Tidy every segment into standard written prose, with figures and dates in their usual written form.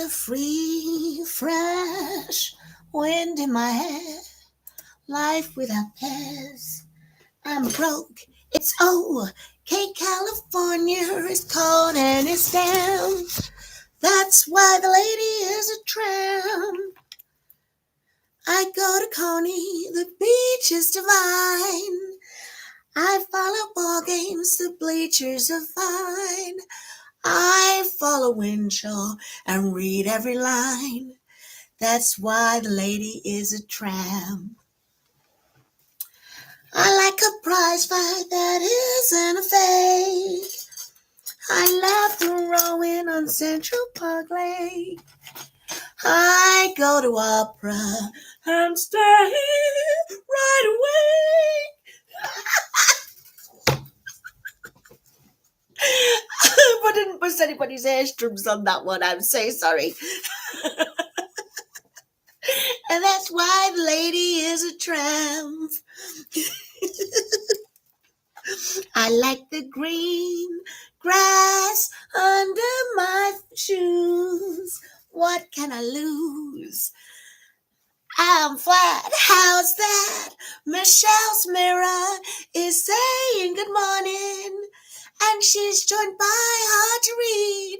free, fresh wind in my hair. Life without cares. I'm broke. It's okay. California is cold and it's damp. That's why the lady is a tramp. I go to Coney, the beach is divine. I follow ball games, the bleachers are fine. I follow Winshaw and read every line. That's why the lady is a tramp. I like a prize fight that isn't a fake. I laugh through rowing on Central Park Lake. I go to opera and stay right away. I didn't put anybody's earstrums on that one. I'm so sorry. And that's why the lady is a tramp. I like the green grass under my shoes. What can I lose? I'm flat. How's that? Michelle's mirror is saying good morning, and she's joined by hard to read.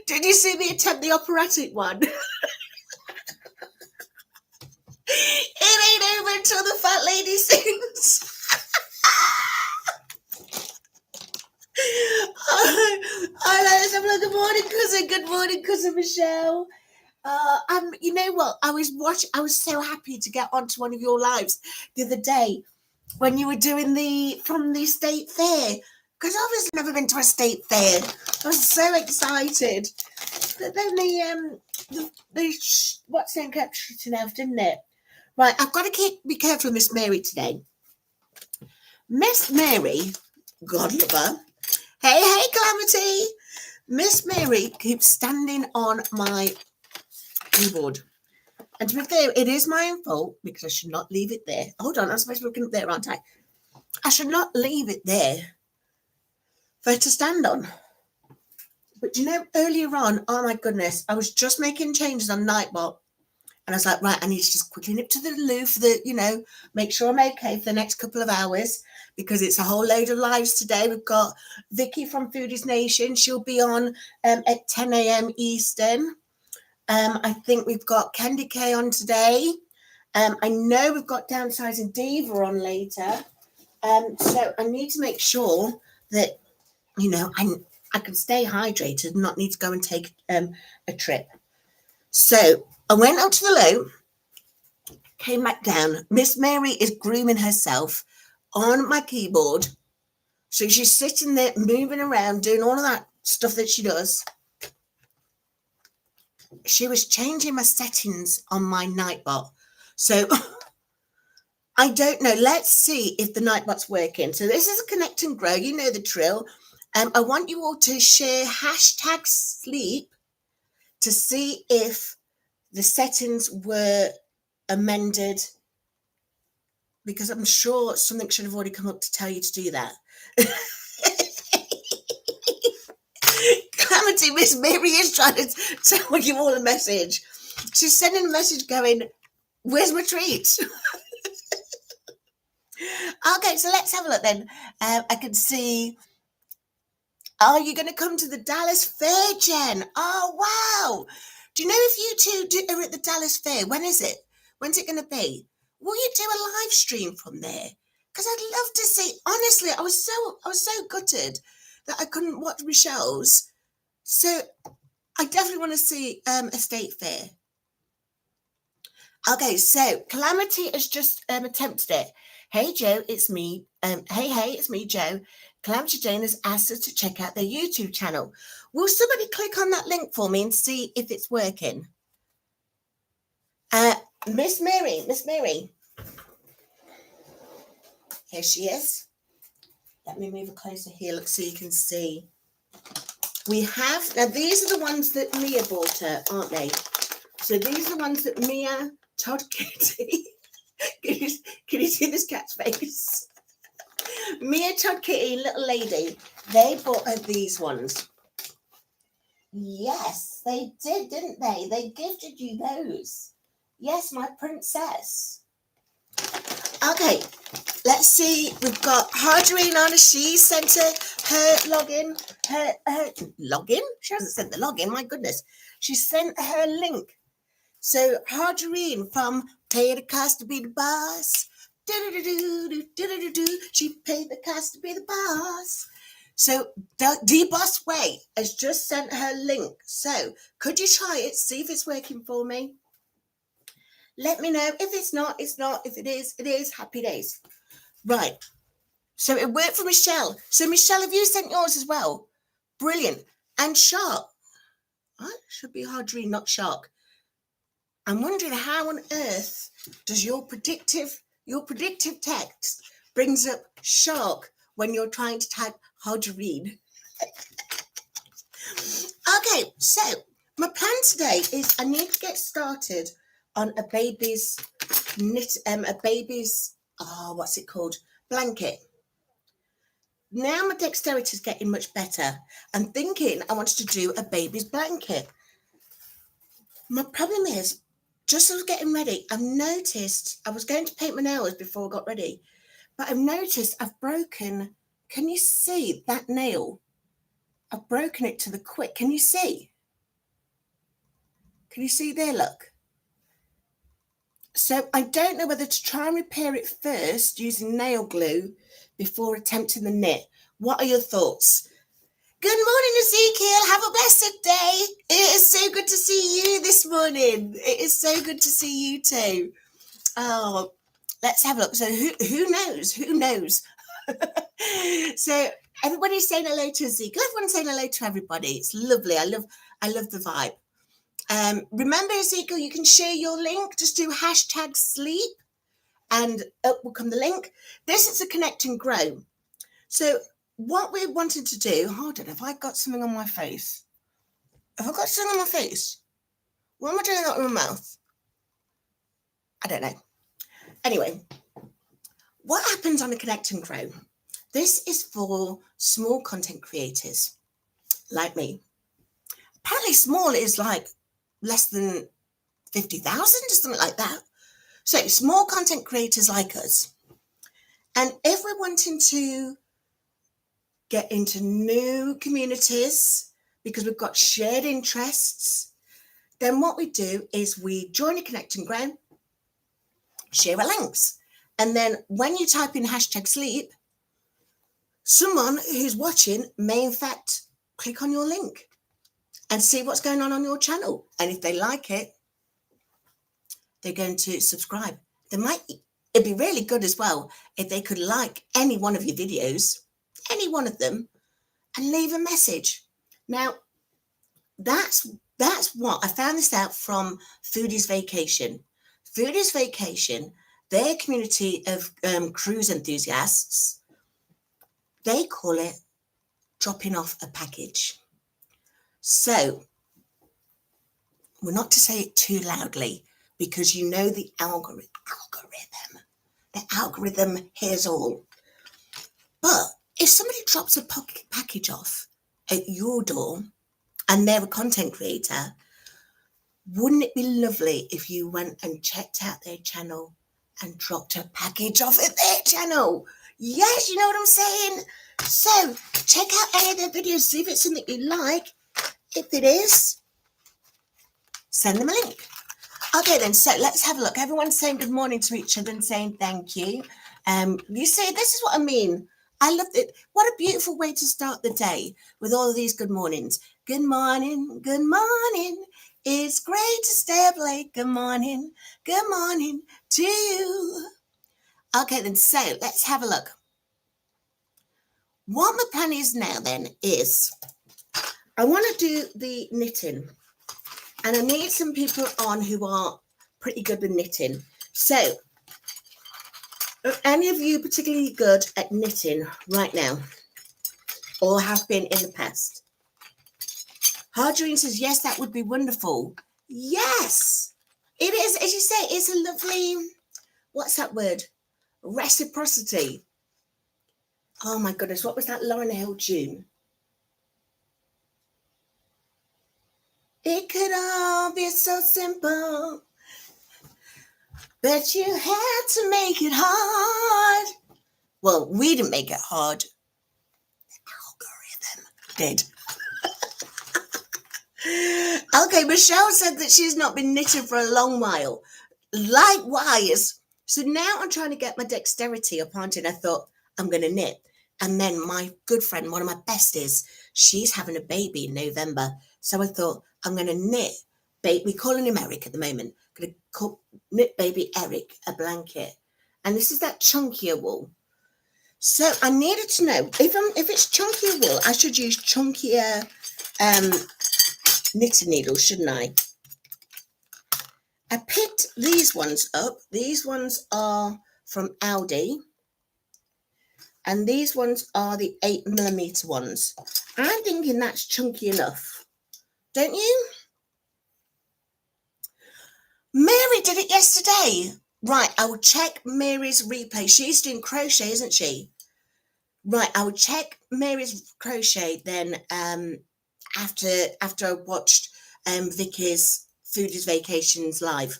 Did you see me attempt the operatic one? It ain't over until the fat lady sings. Let's have a good morning, cousin. Good morning, cousin Michelle. You know what? I was so happy to get onto one of your lives the other day when you were doing from the state fair, because I've obviously never been to a state fair. I was so excited. But then the what's name kept shooting out, didn't it? Right, I've got to be careful with Miss Mary today. Miss Mary, God love her. Hey, Calamity. Miss Mary keeps standing on my keyboard. And to be fair, it is my own fault because I should not leave it there. Hold on, I'm supposed to be looking up there, aren't I? I should not leave it there for her to stand on. But you know, earlier on, oh my goodness, I was just making changes on Nightbot. And I was like, right, I need to just quickly nip to the loo for make sure I'm okay for the next couple of hours because it's a whole load of lives today. We've got Vicki from Foodies Nation. She'll be on at 10 a.m. Eastern. I think we've got Candy K on today. I know we've got Downsizing Diva on later. So I need to make sure that, I can stay hydrated and not need to go and take a trip. So I went out to the loo, came back down. Miss Mary is grooming herself on my keyboard. So she's sitting there moving around, doing all of that stuff that she does. She was changing my settings on my Nightbot. So I don't know. Let's see if the Nightbot's working. So this is a connect and grow. You know the drill. I want you all to share #sleep to see if the settings were amended, because I'm sure something should have already come up to tell you to do that. Calamity, Miss Mary is trying to tell you all a message. She's sending a message going, where's my treat? Okay, so let's have a look then. I can see, are you going to come to the Dallas Fair, Jen? Oh, wow. Do you know if you two are at the Dallas Fair? When is it? When's it going to be? Will you do a live stream from there? Because I'd love to see. Honestly, I was so gutted that I couldn't watch Michelle's. So I definitely want to see a state fair. Okay, so Calamity has just attempted it. Hey Joe, it's me. Hey, it's me, Joe. Calamity Jane has asked us to check out their YouTube channel. Will somebody click on that link for me and see if it's working? Miss Mary. Here she is. Let me move her closer here, look, so you can see. We have, now these are the ones that Mia bought her, aren't they? So these are the ones that Mia told Kitty. Can you see this cat's face? Mia, Todd, Kitty, little lady, they bought her these ones. Yes, they did, didn't they? They gifted you those. Yes, my princess. Okay, let's see. We've got Harderine on. She sent her login. Her login? She hasn't sent the login. My goodness. She sent her link. So Harderine from Pay the Cost to Be the Boss. She paid the cost to be the boss. So the Boss Way has just sent her link. So could you try it? See if it's working for me. Let me know. If it's not, it's not. If it is, it is. Happy days. Right. So it worked for Michelle. So Michelle, have you sent yours as well? Brilliant. And Shark. What? Should be Harderine, not Shark. I'm wondering how on earth does your predictive text brings up Shark when you're trying to type Harderine. Okay, so my plan today is I need to get started on a baby's what's it called? Blanket. Now my dexterity is getting much better. I'm thinking I wanted to do a baby's blanket. My problem is, just as I was getting ready, I've noticed I was going to paint my nails before I got ready, but I've noticed I've broken. Can you see that nail? I've broken it to the quick. Can you see? Can you see there? Look. So I don't know whether to try and repair it first using nail glue before attempting the knit. What are your thoughts? Good morning, Ezekiel. Have a blessed day. It is so good to see you this morning. It is so good to see you too. Oh, let's have a look. So who knows? Who knows? So everybody's saying hello to Ezekiel. Everyone's saying hello to everybody. It's lovely. I love the vibe. Remember, Ezekiel, you can share your link. Just do #sleep and up will come the link. This is a connect and grow. So what we wanted to do, hold on, have I got something on my face? Have I got something on my face? Why am I doing that with my mouth? I don't know. Anyway, what happens on a connect and grow? This is for small content creators like me. Apparently small is like less than 50,000 or something like that. So small content creators like us. And if we're wanting to get into new communities because we've got shared interests, then what we do is we join a connect and grow, share our links. And then when you type in #sleep, someone who's watching may in fact click on your link and see what's going on your channel. And if they like it, they're going to subscribe. It'd be really good as well if they could like any one of your videos, any one of them, and leave a message. Now, that's what I found this out from Foodies Vacation. Foodies Vacation, their community of cruise enthusiasts, they call it dropping off a package. So we're not to say it too loudly because you know the algorithm. The algorithm hears all. But if somebody drops a package off at your door and they're a content creator, wouldn't it be lovely if you went and checked out their channel and dropped a package off at their channel? Yes, you know what I'm saying? So check out any of their videos, see if it's something you like. If it is, send them a link. Okay then, so let's have a look. Everyone's saying good morning to each other and saying thank you. You see, this is what I mean. I love it. What a beautiful way to start the day with all of these good mornings. Good morning, good morning. It's great to stay up late. Good morning to you. Okay then, so let's have a look. What my plan is now then is I want to do the knitting. And I need some people on who are pretty good with knitting. So, are any of you particularly good at knitting right now? Or have been in the past? Harderine says, yes, that would be wonderful. Yes, it is. As you say, it's a lovely, what's that word? Reciprocity. Oh my goodness, what was that Lauren Hill tune? It could all be so simple, but you had to make it hard. Well, we didn't make it hard. The algorithm did. Okay, Michelle said that she's not been knitting for a long while. Likewise. So now I'm trying to get my dexterity up onto it. I thought I'm going to knit. And then my good friend, one of my besties, she's having a baby in November. So I thought I'm going to knit. We're calling him Eric at the moment. I'm going to knit baby Eric a blanket. And this is that chunkier wool. So I needed to know if it's chunkier wool, I should use chunkier knitting needles, shouldn't I? I picked these ones up. These ones are from Aldi. And these ones are the 8mm ones. I'm thinking that's chunky enough. Don't you? Mary did it yesterday. Right, I will check Mary's replay. She's doing crochet, isn't she? Right, I will check Mary's crochet then after I watched Vicky's Foodies Vacations live.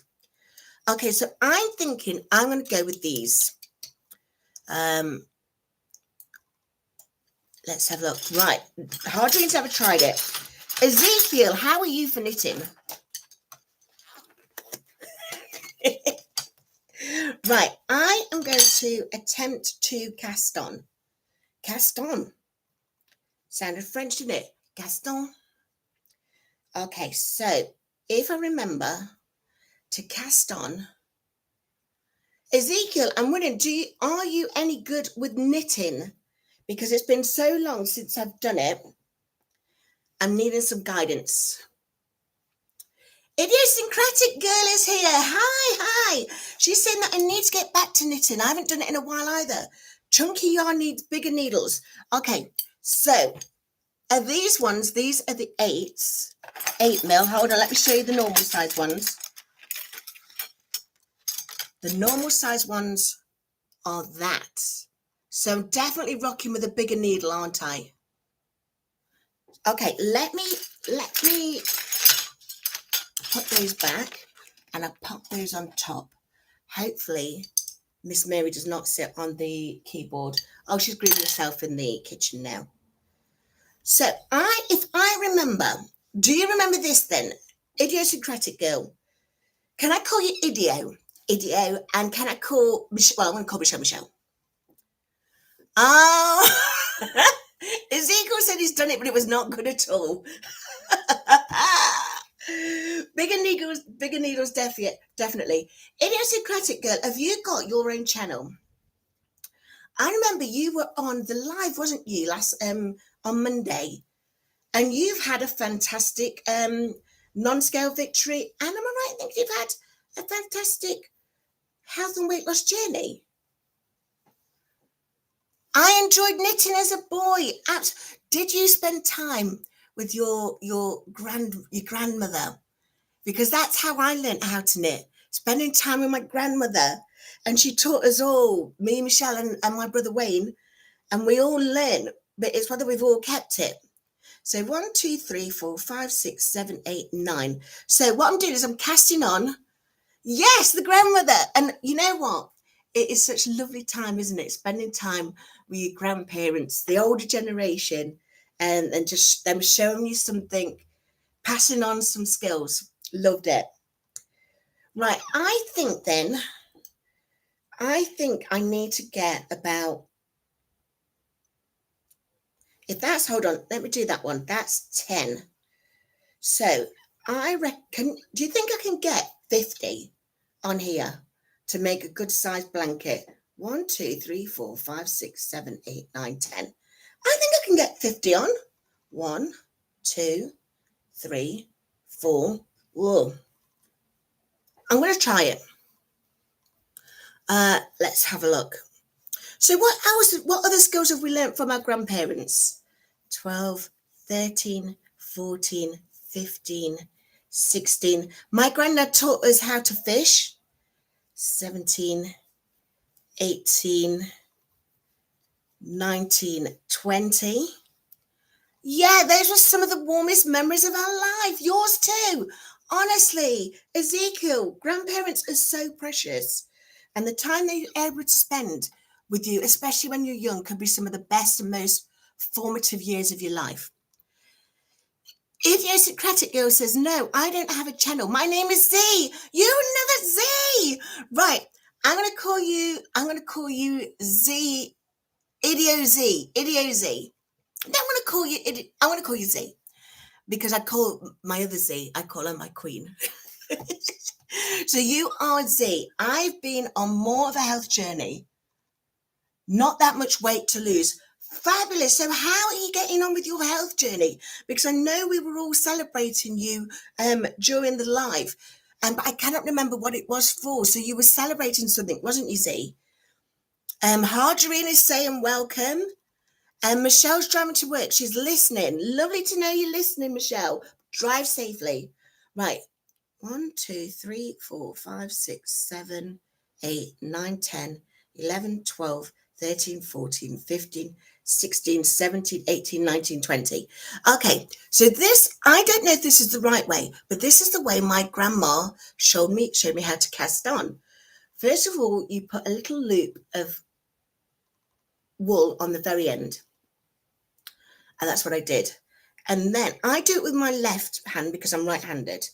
Okay, so I'm thinking I'm going to go with these. Let's have a look. Right, Hardrene's never tried it. Ezekiel, how are you for knitting? Right, I am going to attempt to cast on. Cast on. Sounded French, didn't it? Gaston. Okay, so if I remember to cast on. Ezekiel, I'm wondering, are you any good with knitting? Because it's been so long since I've done it. I'm needing some guidance. Idiosyncratic girl is here. Hi. She's saying that I need to get back to knitting. I haven't done it in a while either. Chunky yarn needs bigger needles. Okay, so are these ones, these are the 8mm. Hold on, let me show you the normal size ones. The normal size ones are that. So I'm definitely rocking with a bigger needle, aren't I? Okay, let me put those back and I'll pop those on top. Hopefully Miss Mary does not sit on the keyboard. Oh, she's grooming herself in the kitchen now. So if I remember, do you remember this then? Idiosyncratic girl. Can I call you Idio, and can I call Michelle? Well, I'm going to call Michelle. Oh, Ezekiel said he's done it, but it was not good at all. Bigger needles, definitely. Idiosyncratic girl, have you got your own channel? I remember you were on the live, wasn't you, last on Monday, and you've had a fantastic non-scale victory, and am I right in thinking you've had a fantastic health and weight loss journey? I enjoyed knitting as a boy. Did you spend time with your grandmother? Because that's how I learned how to knit, spending time with my grandmother. And she taught us all, me, Michelle, and my brother Wayne, and we all learn, but it's whether we've all kept it. So 1, 2, 3, 4, 5, 6, 7, 8, 9. So what I'm doing is I'm casting on. Yes, the grandmother. And you know what? It is such a lovely time, isn't it? Spending time with your grandparents, the older generation, and just them showing you something, passing on some skills. Loved it. Right, I think I need to get about, if that's, hold on, let me do that one. That's 10. So I reckon, do you think I can get 50 on here to make a good sized blanket? 1, 2, 3, 4, 5, 6, 7, 8, 9, 10. I think I can get 50 on. 1, 2, 3, 4. Whoa. I'm going to try it. Let's have a look. So what other skills have we learnt from our grandparents? 12, 13, 14, 15, 16. My granddad taught us how to fish. 17, 18, 1920. Yeah, those were some of the warmest memories of our life. Yours too. Honestly, Ezekiel, grandparents are so precious. And the time they're able to spend with you, especially when you're young, can be some of the best and most formative years of your life. Idiosyncratic Girl says, no, I don't have a channel. My name is Z. You never Z. Right. I'm going to call you Z. Idio Z. I don't want to call you, I want to call you Z. Because I call my other Z, I call her my queen. So you are Z. I've been on more of a health journey. Not that much weight to lose. Fabulous. So how are you getting on with your health journey? Because I know we were all celebrating you during the live, but I cannot remember what it was for. So you were celebrating something, wasn't you, Z? Harjarine is saying welcome. And Michelle's driving to work. She's listening. Lovely to know you're listening, Michelle. Drive safely. Right. 1, 2, 3, 4, 5, 6, 7, 8, 9, 10, 11, 12, 13, 14, 15, 16, 17, 18, 19, 20. Okay. So this, I don't know if this is the right way, but this is the way my grandma showed me how to cast on. First of all, you put a little loop of wool on the very end. And that's what I did. And then I do it with my left hand because I'm right-handed.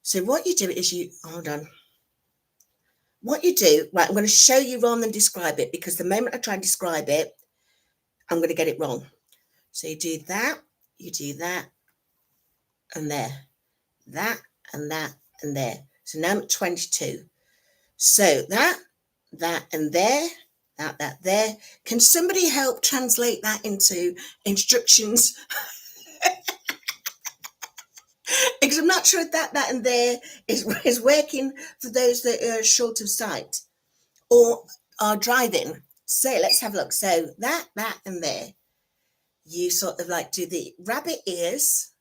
So what you do is hold on. What you do, right, I'm going to show you rather than describe it, because the moment I try and describe it, I'm going to get it wrong. So you do that, and there. That, and that, and there. So now I'm at 22. So that, and there, that, there. Can somebody help translate that into instructions? Because I'm not sure if that and there is working for those that are short of sight or are driving. So let's have a look. So that and there, you sort of like do the rabbit ears,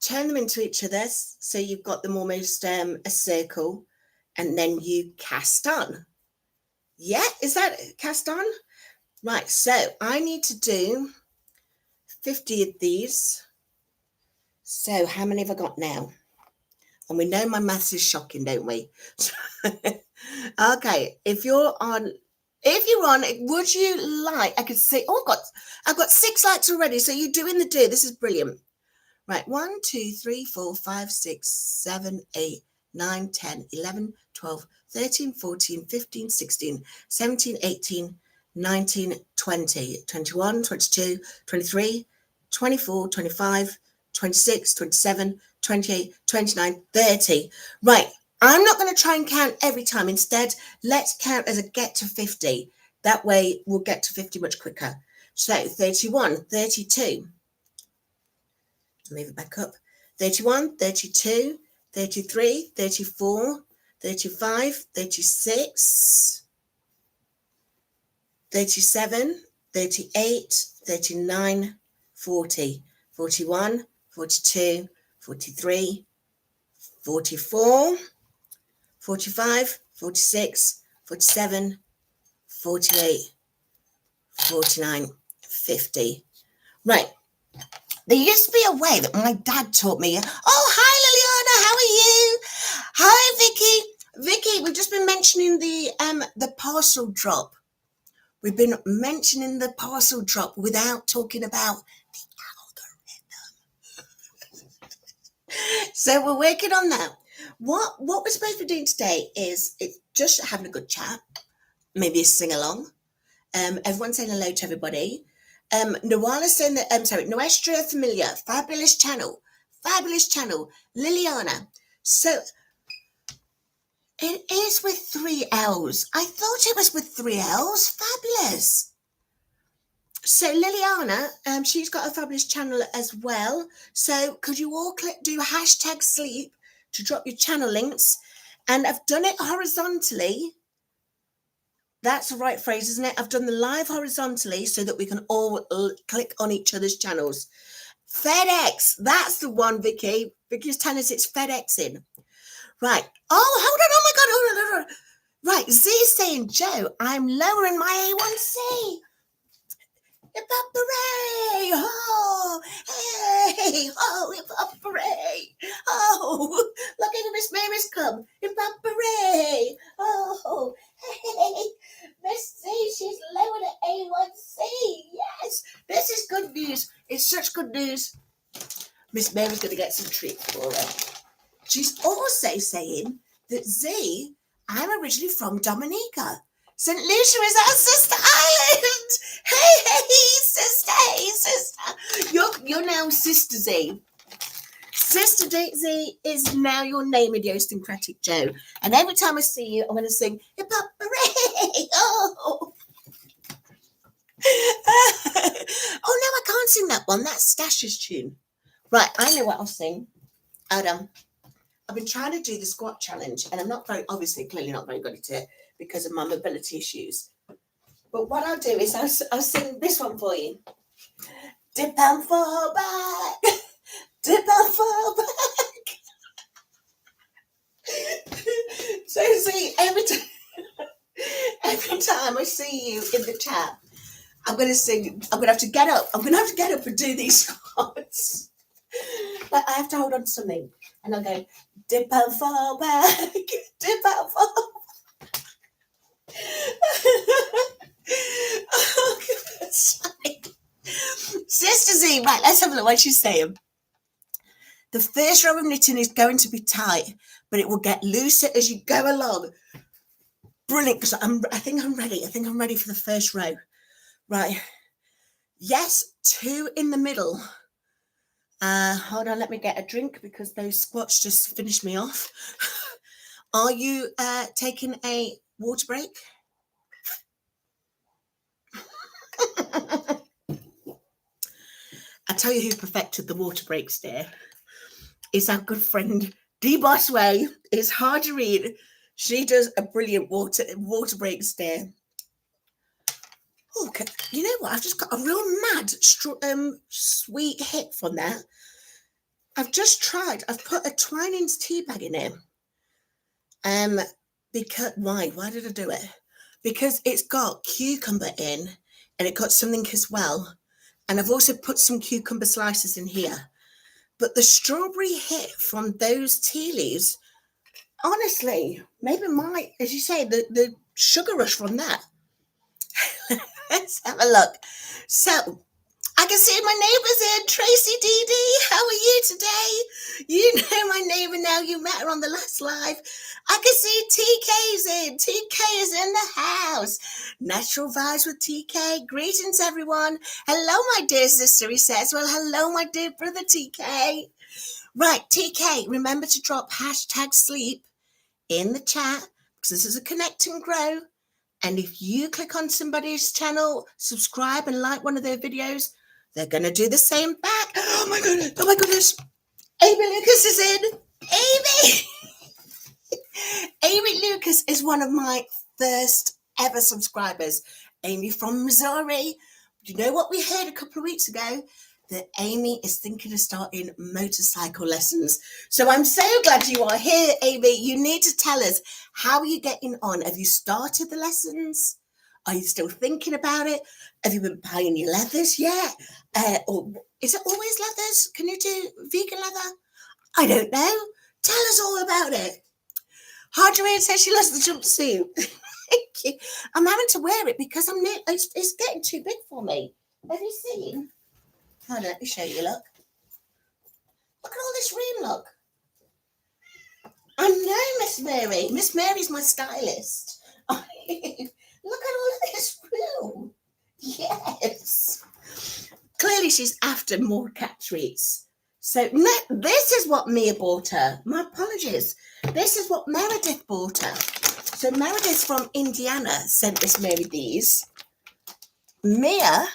turn them into each other so you've got them almost a circle, and then you cast on. Yeah, is that cast on? Right, so I need to do 50 of these. So how many have I got now? And we know my maths is shocking, don't we? Okay, if you're on, would you like, I could see, I've got 6 likes already. So you're doing the do. This is brilliant. Right, 1, 2, 3, 4, 5, 6, 7, 8, 9, 10, 11, 12, 13, 14, 15, 16, 17, 18, 19, 20, 21, 22, 23, 24, 25, 26, 27, 28, 29, 30. Right, I'm not going to try and count every time. Instead, let's count as a get to 50. That way we'll get to 50 much quicker. So 31, 32. Move it back up. 31, 32, 33, 34, 35, 36, 37, 38, 39, 40, 41, 42, 43, 44, 45, 46, 47, 48, 49, 50. Right. There used to be a way that my dad taught me. Oh, hi, Liliana. How are you? Hi, Vicki. Vicki, we've just been mentioning the parcel drop. We've been mentioning the parcel drop without talking about the algorithm. So we're working on that. What we're supposed to be doing today is just having a good chat, maybe a sing along. Everyone saying hello to everybody. Nawala saying that, Nuestra Familia, fabulous channel. Liliana. So it is with 3 L's. I thought it was with 3 L's. Fabulous. So Liliana, she's got a fabulous channel as well. So could you all do #sleep to drop your channel links? And I've done it horizontally. That's the right phrase, isn't it? I've done the live horizontally so that we can all click on each other's channels. FedEx, that's the one, Vicki. Vicki's telling us it's FedExing. Right. Oh, hold on. Oh, my God. Hold on. Right. Z is saying, Joe, I'm lowering my A1C. Hip hop hooray! Oh, hey! Oh, hip hop hooray! Oh, look at Miss Mary's come! Hip hop hooray! Oh, hey! Miss C, she's lowered at A1C. Yes, this is good news. It's such good news. Miss Mary's going to get some treats for her. She's also saying that Z, I'm originally from Dominica. St. Lucia is our sister island. Hey, sister. You're now Sister Z. Sister Z is now your name in the Idiosyncratic Joe. And every time I see you, I'm going to sing hip hop hooray. Oh. Oh, no, I can't sing that one. That's Stash's tune. Right, I know what I'll sing. Hold on. I've been trying to do the squat challenge, and I'm not clearly not very good at it because of my mobility issues. But what I'll do is I'll sing this one for you. Dip and fall back. Dip and fall back. So see, every time I see you in the chat, I'm going to sing. I'm going to have to get up. I'm going to have to get up and do these squats. But I have to hold on to something. And I'll go, dip and fall back, dip and fall back. Oh, goodness. Sister Z, right, let's have a look what she's saying. The first row of knitting is going to be tight, but it will get looser as you go along. Brilliant, because I think I'm ready. I think I'm ready for the first row. Right. Yes, 2 in the middle. Hold on, let me get a drink because those squats just finished me off. Are you taking a water break? I tell you who perfected the water breaks there. It's our good friend Dee Bosway. It's hard to read. She does a brilliant water breaks there. Oh, okay. You know what? I've just got a real mad sweet hit from that. I've put a Twinings tea bag in it. Because why did I do it? Because it's got cucumber in and it got something as well. And I've also put some cucumber slices in here. But the strawberry hit from those tea leaves, honestly, maybe as you say, the sugar rush from that. Let's have a look. So I can see my neighbours here. Tracy Dee, how are you today? You know my neighbour now. You met her on the last live. I can see TK's in. TK is in the house. Natural vibes with TK. Greetings, everyone. Hello, my dear sister, he says. Well, hello, my dear brother, TK. Right, TK, remember to drop #sleep in the chat because this is a connect and grow. And if you click on somebody's channel, subscribe and like one of their videos, they're going to do the same back. Oh my goodness. Amy Lucas is in. Amy. Amy Lucas is one of my first ever subscribers. Amy from Missouri. Do you know what we heard a couple of weeks ago? That Amy is thinking of starting motorcycle lessons. So I'm so glad you are here, Amy. You need to tell us, how are you getting on? Have you started the lessons? Are you still thinking about it? Have you been buying your leathers yet? Or is it always leathers? Can you do vegan leather? I don't know. Tell us all about it. Hadrian says she loves the jumpsuit. Thank you. I'm having to wear it because it's getting too big for me. Have you seen? Hold on, let me show you, look. Look at all this room, look. I know, Miss Mary. Miss Mary's my stylist. Look at all of this room. Yes. Clearly she's after more cat treats. So this is what Mia bought her. My apologies. This is what Meredith bought her. So Meredith from Indiana sent Miss Mary these. Mia,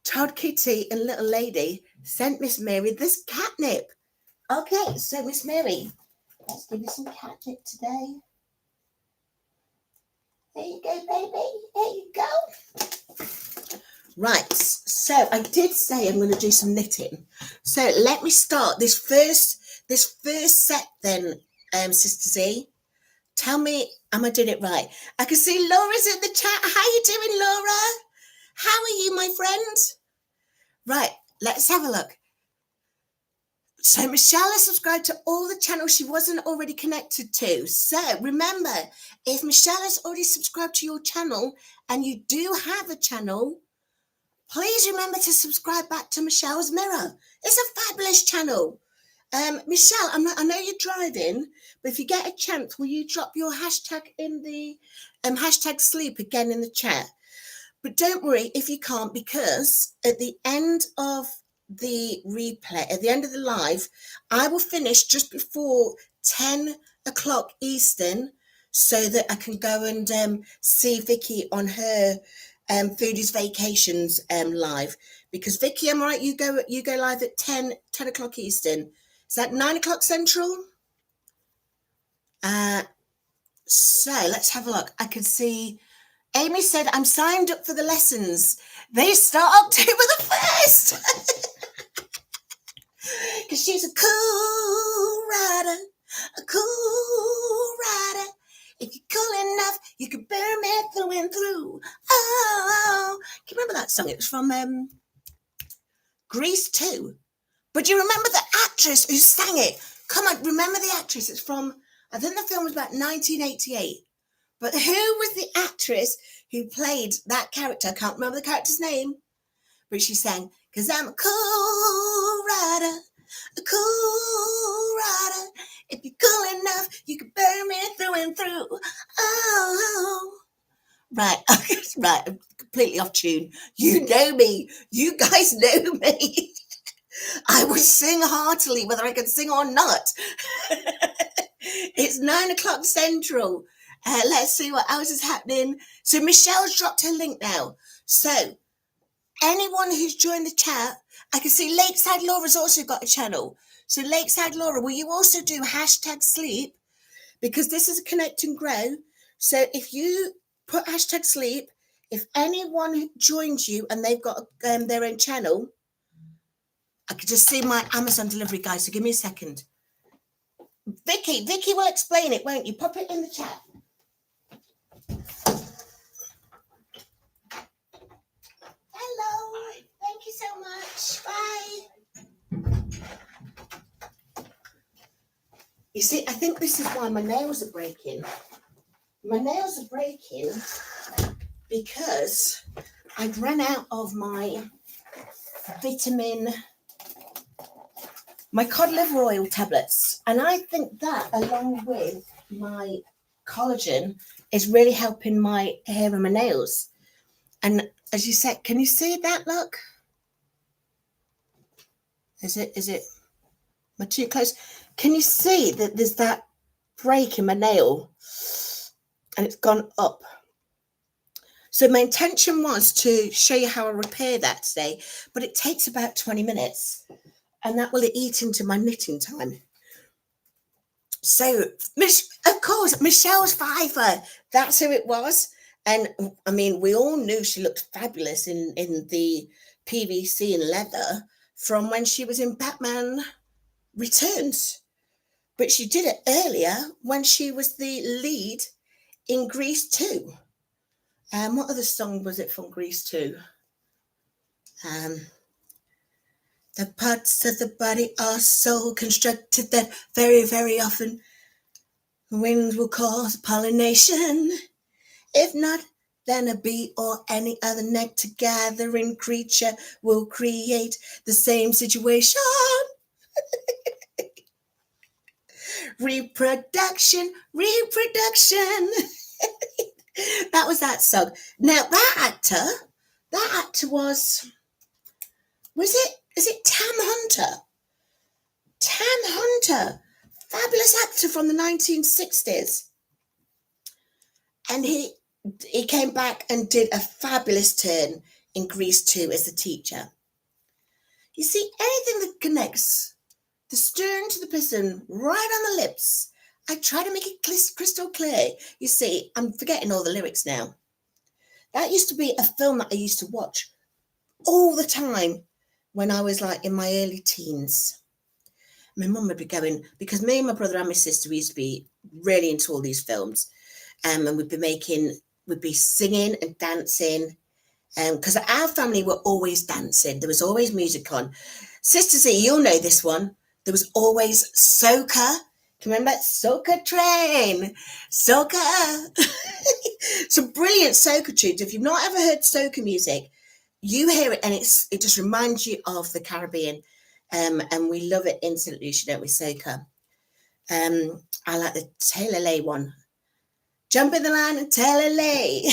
Todd Kitty and Little Lady sent Miss Mary this catnip. Okay, so Miss Mary, let's give you some catnip today. There you go, baby. There you go. Right, so I did say I'm going to do some knitting. So let me start this first set then, Sister Z. Tell me, am I doing it right? I can see Laura's in the chat. How you doing, Laura? How are you, my friend? Right, let's have a look. So Michelle has subscribed to all the channels she wasn't already connected to. So remember, if Michelle has already subscribed to your channel and you do have a channel, please remember to subscribe back to Michelle's Mirror. It's a fabulous channel. Michelle, I know you're driving, but if you get a chance, will you drop your hashtag in the hashtag sleep again in the chat? But don't worry if you can't, because at the end of the replay, at the end of the live, I will finish just before 10 o'clock Eastern so that I can go and see Vicki on her Foodies Vacations live. Because Vicki, am I right? You go live at 10 o'clock Eastern. Is that 9 o'clock Central? So let's have a look. I can see Amy said, I'm signed up for the lessons. They start October the 1st. Because she's a cool rider, a cool rider. If you're cool enough, you can burn me through and through. Oh, can you remember that song? It was from Grease 2. But do you remember the actress who sang it? Come on, remember the actress. It's from, I think the film was about 1988. But who was the actress who played that character? I can't remember the character's name. But she sang, because I'm a cool rider, a cool rider. If you're cool enough, you can burn me through and through. Oh. Right, right, I'm completely off tune. You know me. You guys know me. I would sing heartily, whether I could sing or not. It's 9 o'clock Central. Let's see what else is happening. So Michelle's dropped her link now. So anyone who's joined the chat, I can see Lakeside Laura's also got a channel. So Lakeside Laura, will you also do hashtag sleep? Because this is a connect and grow. So if you put hashtag sleep, if anyone joins you and they've got their own channel, I could just see my Amazon delivery guy. So give me a second. Vicki will explain it, won't you? Pop it in the chat. Hello. Thank you so much. Bye. You see, I think this is why my nails are breaking. My nails are breaking because I've run out of my my cod liver oil tablets. And I think that, along with my collagen, is really helping my hair and my nails. And as you said, can you see that? Look. Is it am I too close? Can you see that there's that break in my nail and it's gone up? So my intention was to show you how I repair that today, but it takes about 20 minutes and that will eat into my knitting time. So, of course, Michelle's Pfeiffer, that's who it was. And I mean, we all knew she looked fabulous in the PVC and leather from when she was in Batman Returns. But she did it earlier when she was the lead in Grease 2. What other song was it from Grease 2? The parts of the body are so constructed that very, very often wind will cause pollination. If not, then a bee or any other nectar-gathering creature will create the same situation. Reproduction. That was that song. Now, that actor was it Tam Hunter? Tam Hunter, fabulous actor from the 1960s. And he came back and did a fabulous turn in Grease 2 as the teacher. You see, anything that connects the stern to the piston, right on the lips, I try to make it crystal clear. You see, I'm forgetting all the lyrics now. That used to be a film that I used to watch all the time when I was like in my early teens. My mum would be going, because me and my brother and my sister, we used to be really into all these films. And we'd be singing and dancing Because our family were always dancing. There was always music on. Sister Z, you'll know this one. There was always soca. Do you remember Soca Train? Soca. Some brilliant soca tunes. If you've not ever heard soca music, you hear it and it just reminds you of the Caribbean. And we love it instantly, don't we, soca? I like the Taylor Lay one. Jump in the line and Taylor Lay.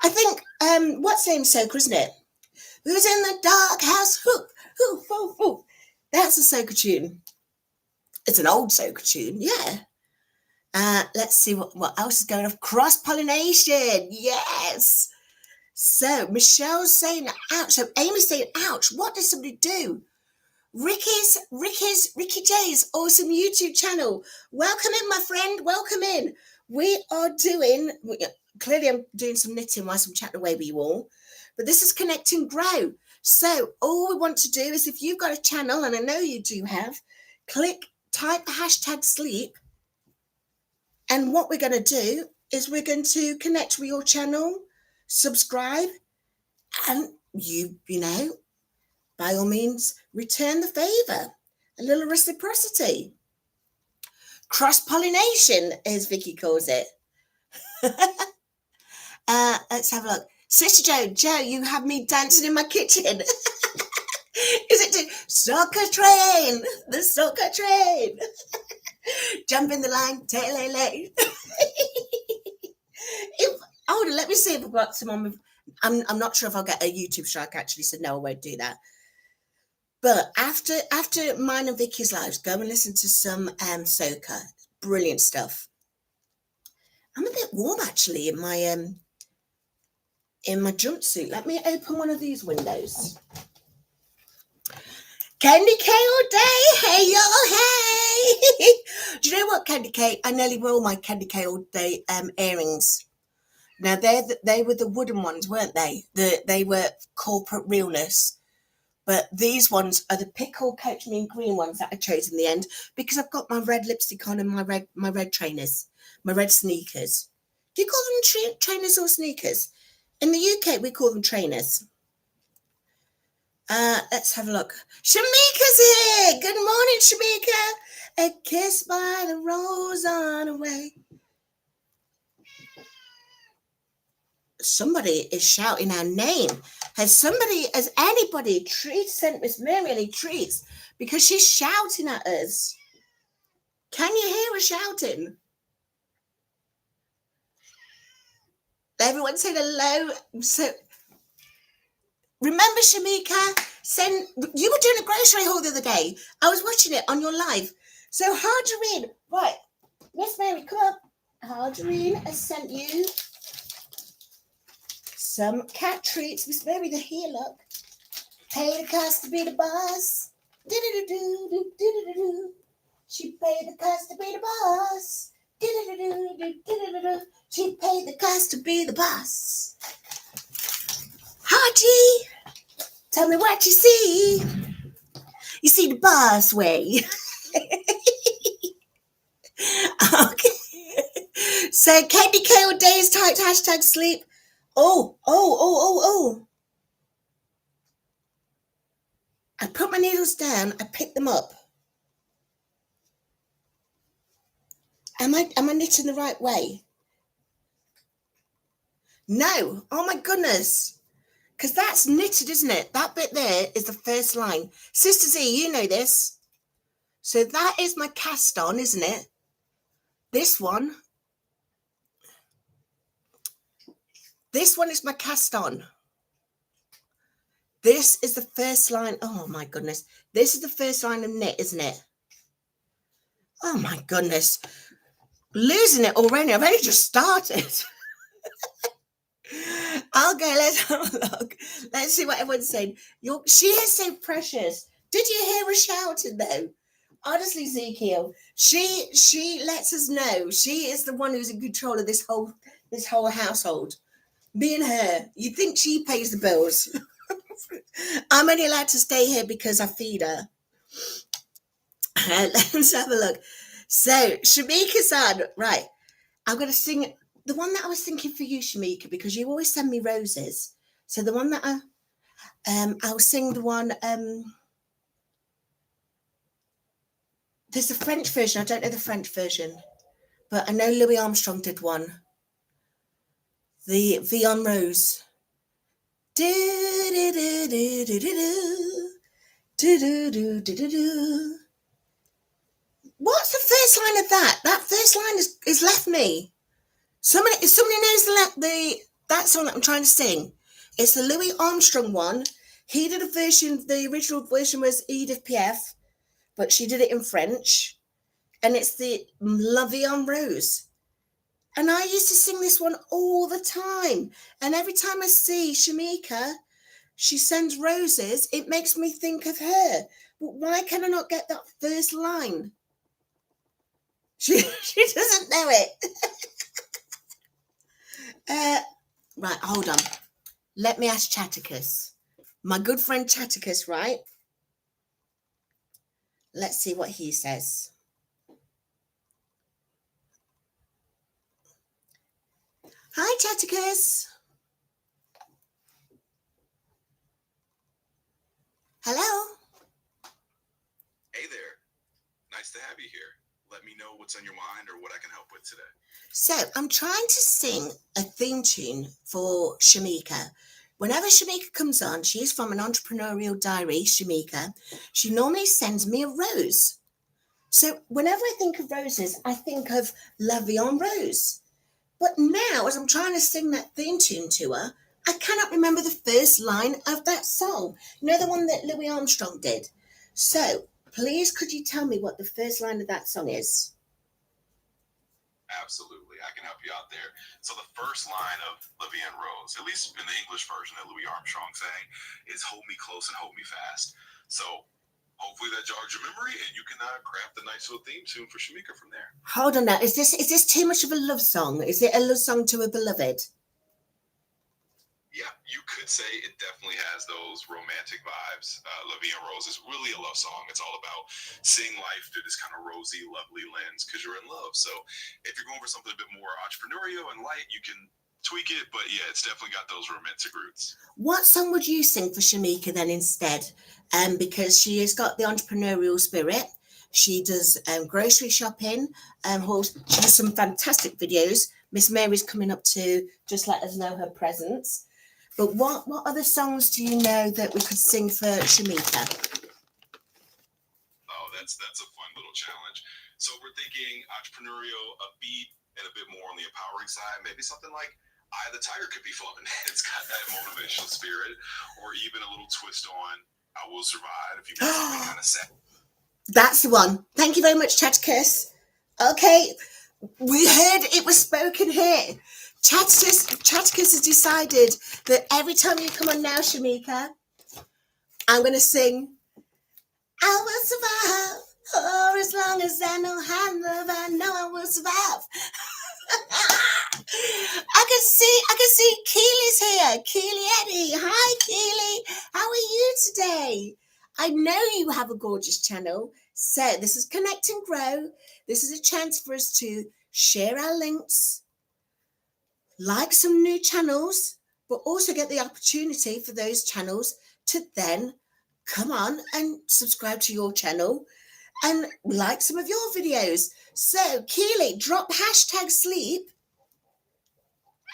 I think, what's the name soca, isn't it? Who's in the dark house? Who? That's a soca tune. It's an old soca tune, yeah. Let's see what else is going on. Cross-pollination, yes. So Michelle's saying ouch. So Amy's saying ouch. What does somebody do? Ricky J's awesome YouTube channel. Welcome in, my friend. Welcome in. We are doing, clearly I'm doing some knitting whilst I'm chatting away with you all, but this is Connect and Grow. So all we want to do is, if you've got a channel, and I know you do have, type hashtag sleep. And what we're going to do is we're going to connect with your channel, subscribe, and you know, by all means, return the favor. A little reciprocity. Cross-pollination, as Vicki calls it. Let's have a look. Sister Joe, you have me dancing in my kitchen. Is it Soca Train? The Soca Train. Jump in the line, Taylor Lay. Let me see if I've got someone. I'm not sure if I'll get a YouTube strike actually, so no, I won't do that. But after mine and Vicky's lives, go and listen to some soca. Brilliant stuff. I'm a bit warm actually in my jumpsuit. Let me open one of these windows. Candy K all day, hey y'all, hey! Do you know what, Candy K? I nearly wore my Candy K all day earrings. Now they were the wooden ones, weren't they? They were corporate realness. But these ones are the pickle coach me in green ones that I chose in the end, because I've got my red lipstick on and my red trainers, my red sneakers. Do you call them trainers or sneakers? In the UK, we call them trainers. Let's have a look. Shamika's here. Good morning, Shamika. A kiss by the rose on the way. Somebody is shouting our name. Has anybody sent Miss Mary any treats? Because she's shouting at us. Can you hear her shouting? Everyone said hello. So remember, Shamika, you were doing a grocery haul the other day. I was watching it on your live. So Harderine, right, Miss Mary, come up. Harderine has sent you some cat treats. Miss Mary, they're here, look. Pay the cost to be the boss. Do-do-do-do-do-do-do-do. She paid the cost to be the boss. Do-do-do-do-do-do-do-do. She paid the cost to be the boss. Haji, tell me what you see. You see the boss way. Okay. So Candy K all days typed hashtag sleep. Oh. I put my needles down, I picked them up. Am I knitting the right way? No. Oh my goodness. Because that's knitted, isn't it? That bit there is the first line. Sister Z, you know this. So that is my cast on, isn't it? This one is my cast on. This is the first line. Oh my goodness. This is the first line of knit, isn't it? Oh my goodness. Losing it already. I've only just started. Okay, let's have a look. Let's see what everyone's saying. She is so precious. Did you hear her shouting though? Honestly, Ezekiel, she lets us know she is the one who's in control of this whole household. Me and her. You think she pays the bills? I'm only allowed to stay here because I feed her. Let's have a look. So Shamika-san, right? I'm going to sing the one that I was thinking for you, Shamika, because you always send me roses. So the one that I'll sing the one. There's a French version. I don't know the French version, but I know Louis Armstrong did one. The V on Rose. Do do do do do do do do do do. What's the first line of that? That first line is left me. Somebody knows that song that I'm trying to sing. It's the Louis Armstrong one. He did a version. The original version was Edith Piaf, but she did it in French, and it's the La Vie en Rose. And I used to sing this one all the time. And every time I see Shamika, she sends roses. It makes me think of her. But why can I not get that first line? She doesn't know it. Right, hold on. Let me ask Chatticus. My good friend Chatticus, right? Let's see what he says. Hi, Chatticus. Hello. Hey there. Nice to have you here. Let me know what's on your mind or what I can help with today. So I'm trying to sing a theme tune for Shamika. Whenever Shamika comes on, she is from an entrepreneurial diary, Shamika. She normally sends me a rose. So whenever I think of roses, I think of La Vie en Rose. But now, as I'm trying to sing that theme tune to her, I cannot remember the first line of that song. You know, the one that Louis Armstrong did. So please, could you tell me what the first line of that song is? Absolutely. I can help you out there. So the first line of La Vie en Rose, at least in the English version that Louis Armstrong sang, is hold me close and hold me fast. So hopefully that jogs your memory and you can craft a nice little theme tune for Shamika from there. Hold on now. Is this too much of a love song? Is it a love song to a beloved? Yeah, you could say it definitely has those romantic vibes. La Vie en Rose is really a love song. It's all about seeing life through this kind of rosy, lovely lens because you're in love. So if you're going for something a bit more entrepreneurial and light, you can tweak it. But yeah, it's definitely got those romantic roots. What song would you sing for Shamika then instead? Because she has got the entrepreneurial spirit. She does grocery shopping. She does some fantastic videos. Miss Mary's coming up to just let us know her presence. But what other songs do you know that we could sing for Shamika? Oh, that's a fun little challenge. So we're thinking entrepreneurial, upbeat, and a bit more on the empowering side. Maybe something like Eye of the Tiger could be fun. It's got that motivational spirit, or even a little twist on I Will Survive if you got something kind of sad. That's the one. Thank you very much, Chatticus. Okay, we heard it was spoken here. Chatticus has decided that every time you come on now, Shamika, I'm going to sing I will survive. Oh, as long as I know how to love, I know I will survive. I can see Keely's here. Keely Eddie. Hi, Keely. How are you today? I know you have a gorgeous channel. So this is Connect and Grow. This is a chance for us to share our links, like some new channels, but also get the opportunity for those channels to then come on and subscribe to your channel and like some of your videos. So Keely, drop #sleep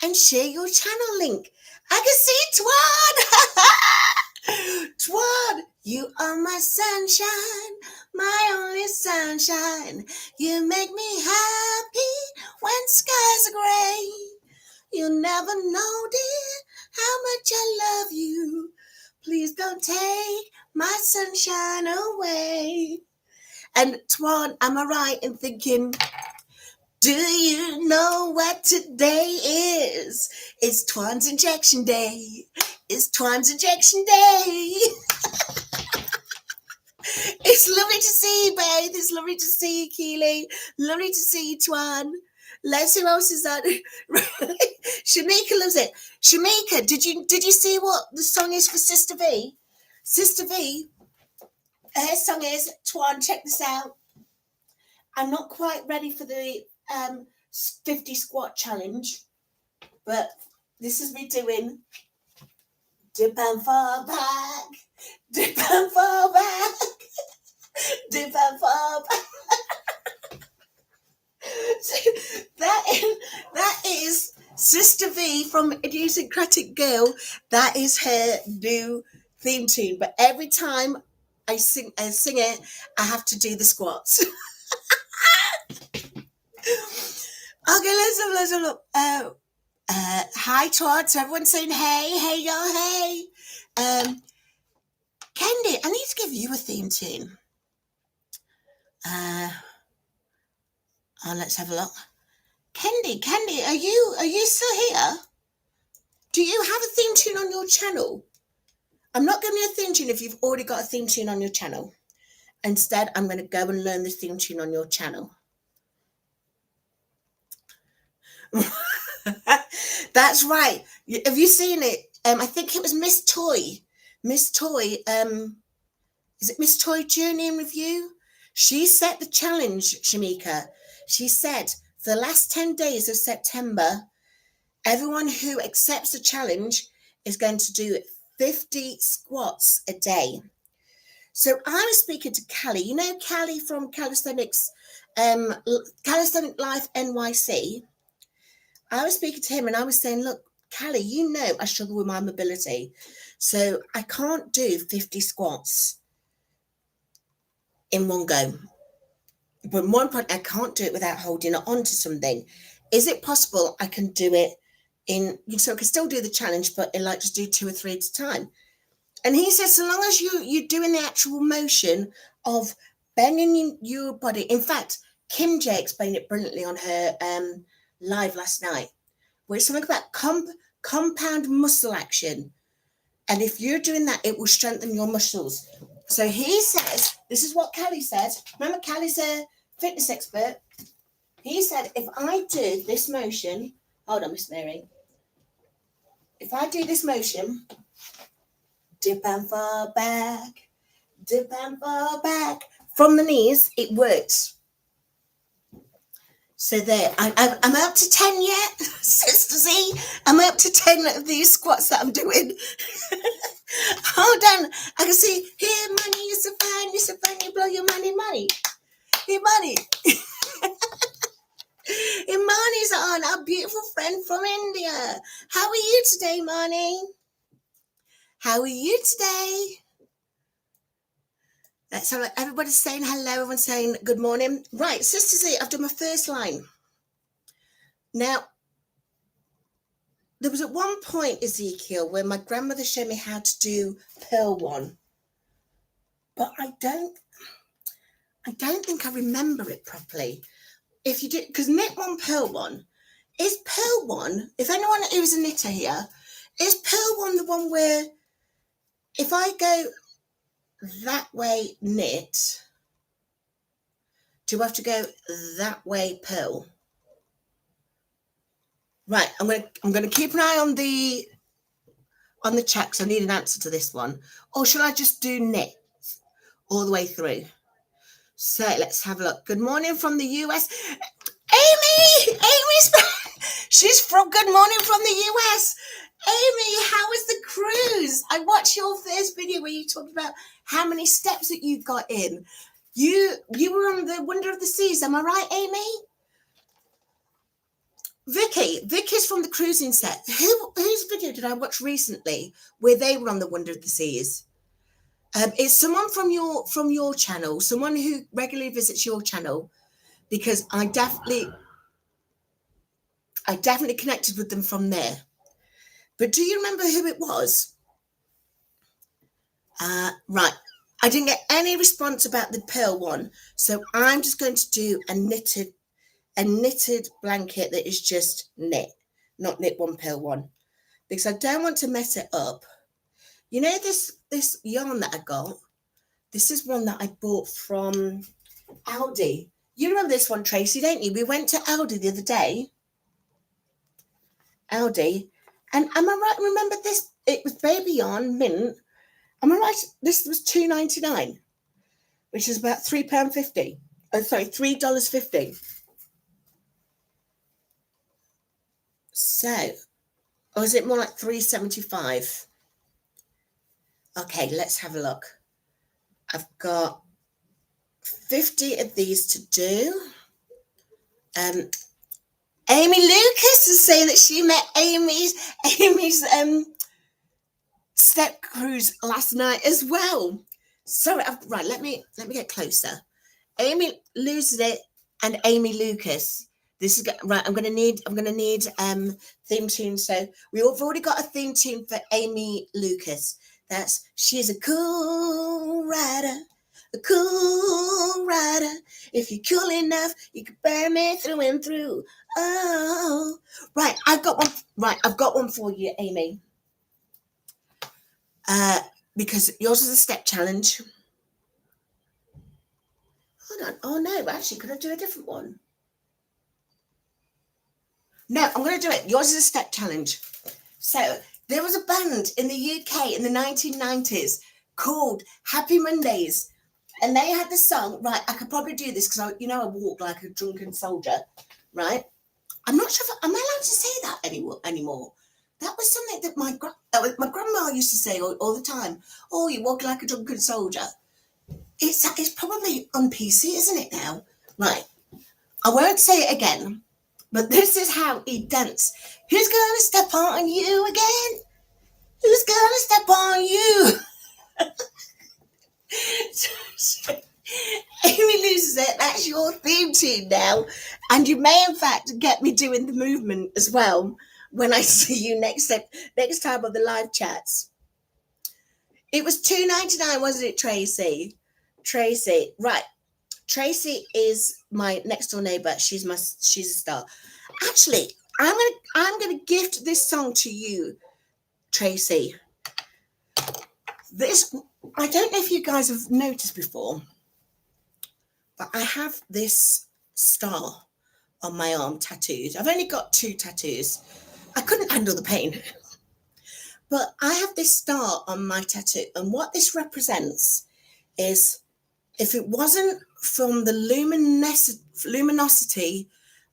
and share your channel link. I can see Twan. Twan, you are my sunshine, my only sunshine. You make me happy when skies are gray. You'll never know, dear, how much I love you. Please don't take my sunshine away. And Twan, am I right in thinking, do you know what today is? It's Twan's injection day. It's Twan's injection day. It's lovely to see you, babe. It's lovely to see you, Keely. Lovely to see you, Twan. Let's see who else is that. Shamika loves it. Shamika, did you see what the song is for Sister V? Sister V, her song is Twan. Check this out. I'm not quite ready for the 50 squat challenge, but this is me doing Dip and fall back. Dip and fall back. Dip and fall back. That is Sister V from Idiosyncratic Girl. That is her new theme tune. But every time I sing it, I have to do the squats. Okay, let's have a look. Hi, Todd. So everyone's saying hey, y'all, hey. Kendi, I need to give you a theme tune. Let's have a look. Kendi, are you still here? Do you have a theme tune on your channel? I'm not giving you a theme tune if you've already got a theme tune on your channel. Instead, I'm going to go and learn the theme tune on your channel. That's right. Have you seen it? I think it was Miss Toy. Miss Toy, is it Miss Toy Journey in Review? She set the challenge, Shamika. She said, for the last 10 days of September, everyone who accepts the challenge is going to do 50 squats a day. So I was speaking to Callie. You know Callie from Calisthenics, Calisthenic Life NYC? I was speaking to him and I was saying, look, Callie, you know I struggle with my mobility. So I can't do 50 squats in one go. But more important, I can't do it without holding it onto something. Is it possible I can do it so I can still do the challenge, but like just do 2 or 3 at a time? And he said, so long as you're doing the actual motion of bending your body. In fact, Kim J explained it brilliantly on her live last night, where it's something about compound muscle action. And if you're doing that, it will strengthen your muscles. So he says, this is what Callie said. Remember, Callie's a fitness expert. He said, if I do this motion, hold on, Miss Mary. If I do this motion, dip and fall back, dip and fall back, from the knees, it works. So there, I'm up to 10 yet, Sister Z. I'm up to 10 of these squats that I'm doing. Hold on, I can see, here, money, you're so fine, you blow your money. Here, money. Imani's on, our beautiful friend from India. How are you today, Mani? How are you today? So everybody's saying hello, everyone's saying good morning. Right, Sister Z, I've done my first line. Now, there was at one point, Ezekiel, where my grandmother showed me how to do Pearl One. But I don't think I remember it properly. If you did, because knit one, Pearl One, is Pearl One, if anyone who's a knitter here, is Pearl One the one where if I go that way knit, do I have to go that way purl? Right, I'm gonna keep an eye on the chat because I need an answer to this one. Or shall I just do knit all the way through? So let's have a look. Good morning from the US. Amy's she's from good morning from the US. Amy, how was the cruise? I watched your first video where you talked about how many steps that you got in. You were on the Wonder of the Seas, am I right, Amy? Vicky's from the cruising set. Whose video did I watch recently where they were on the Wonder of the Seas? It's someone from your channel, someone who regularly visits your channel, because I definitely connected with them from there. But do you remember who it was? Right. I didn't get any response about the Pearl One, so I'm just going to do a knitted blanket that is just knit, not knit one, Pearl One, because I don't want to mess it up. You know this yarn that I got? This is one that I bought from Aldi. You remember this one, Tracy, don't you? We went to Aldi the other day. Aldi. And am I right? Remember this? It was baby yarn, mint. Am I right? This was $2.99, which is about £3.50. Oh, sorry, $3.50. So, or is it more like $3.75? Okay, let's have a look. I've got 50 of these to do. Amy Lucas is saying that she met Amy's step cruise last night as well. Sorry, right, let me get closer. Amy loses it and Amy Lucas. This is right. I'm gonna need theme tune. So we've already got a theme tune for Amy Lucas. That's she's a cool rider, a cool rider. If you're cool enough, you can burn me through and through. Oh, right. I've got one. Right, I've got one for you, Amy. Because yours is a step challenge. Hold on. Oh no, actually, could I do a different one? No, I'm going to do it. Yours is a step challenge. So there was a band in the UK in the 1990s called Happy Mondays. And they had the song, right, I could probably do this because, I walk like a drunken soldier, right? I'm not sure am I allowed to say that anymore? That was something that my grandma used to say all the time. Oh, you walk like a drunken soldier. It's probably on PC, isn't it now? Right. I won't say it again. But this is how he danced. Who's gonna step on you again? Who's gonna step on you? Amy loses it. That's your theme tune now. And you may, in fact, get me doing the movement as well when I see you next time on the live chats. It was $2.99, wasn't it, Tracy? Tracy, right. Tracy is my next door neighbor. She's a star. Actually, I'm gonna gift this song to you, Tracy. This I don't know if you guys have noticed before, but I have this star on my arm tattooed. I've only got 2 tattoos. I couldn't handle the pain. But I have this star on my tattoo, and what this represents is if it wasn't from the luminosity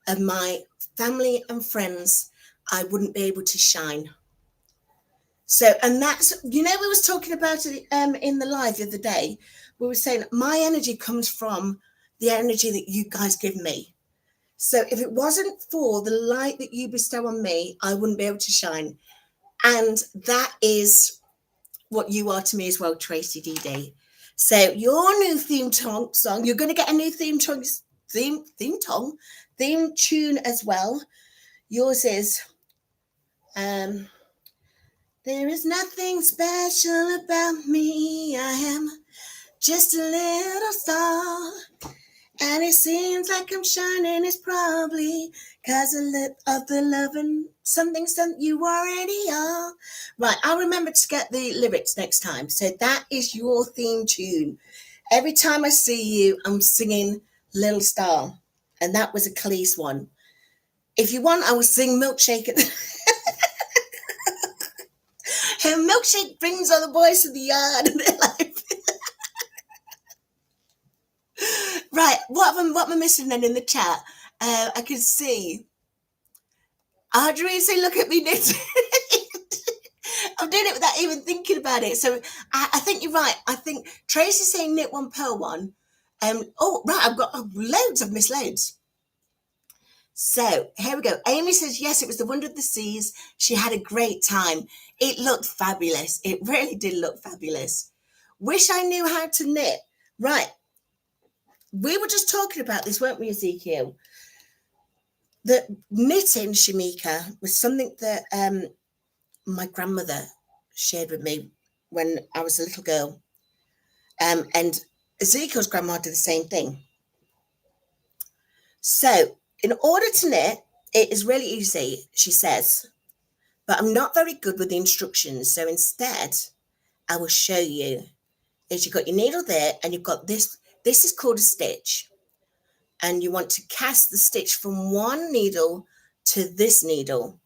of my family and friends, I wouldn't be able to shine. So, and that's, we was talking about it in the live the other day. We were saying my energy comes from the energy that you guys give me. So if it wasn't for the light that you bestow on me, I wouldn't be able to shine. And that is what you are to me as well, Tracy DD. So your new theme song, you're going to get a new theme tune as well. Yours is there is nothing special about me. I am just a little star. And it seems like I'm shining. It's probably because of the love and something you already are. Right, I'll remember to get the lyrics next time. So that is your theme tune. Every time I see you, I'm singing Little Star. And that was a Khalees one. If you want, I will sing Milkshake at Her milkshake brings all the boys to the yard and they're like, right, what am I missing then in the chat? I can see Audrey say, look at me knitting. I'm doing it without even thinking about it. So I think you're right. I think Tracy's saying knit one, pearl one. Oh, right, I've got loads. I've missed loads. So here we go. Amy says, yes, it was the Wonder of the Seas. She had a great time. It looked fabulous. It really did look fabulous. Wish I knew how to knit. Right. We were just talking about this, weren't we, Ezekiel? That knitting, Shamika, was something that my grandmother shared with me when I was a little girl. And Ezekiel's grandma did the same thing. So in order to knit, it is really easy, she says, but I'm not very good with the instructions. So instead, I will show you. Is you've got your needle there and you've got this. This is called a stitch. And you want to cast the stitch from one needle to this needle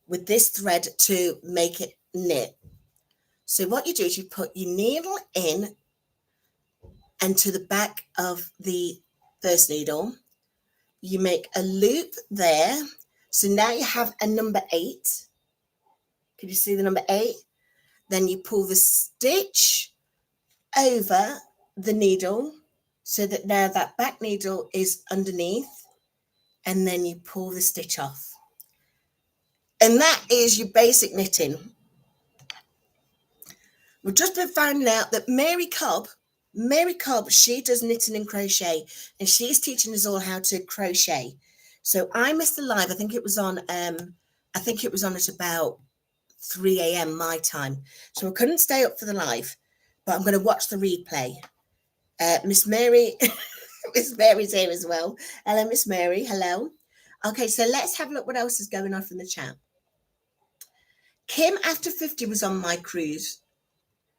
with this thread to make it knit. So what you do is you put your needle in and to the back of the first needle, you make a loop there. So now you have a number 8. Can you see the number 8? Then you pull the stitch over the needle so that now that back needle is underneath, and then you pull the stitch off. And that is your basic knitting. We've just been finding out that Mary Cobb, she does knitting and crochet, and she's teaching us all how to crochet. So I missed the live. I think it was on at about 3 a.m. my time. So I couldn't stay up for the live, but I'm going to watch the replay. Miss Mary, Miss Mary's here as well. Hello, Miss Mary. Hello. Okay, so let's have a look what else is going on from the chat. Kim After 50 was on my cruise.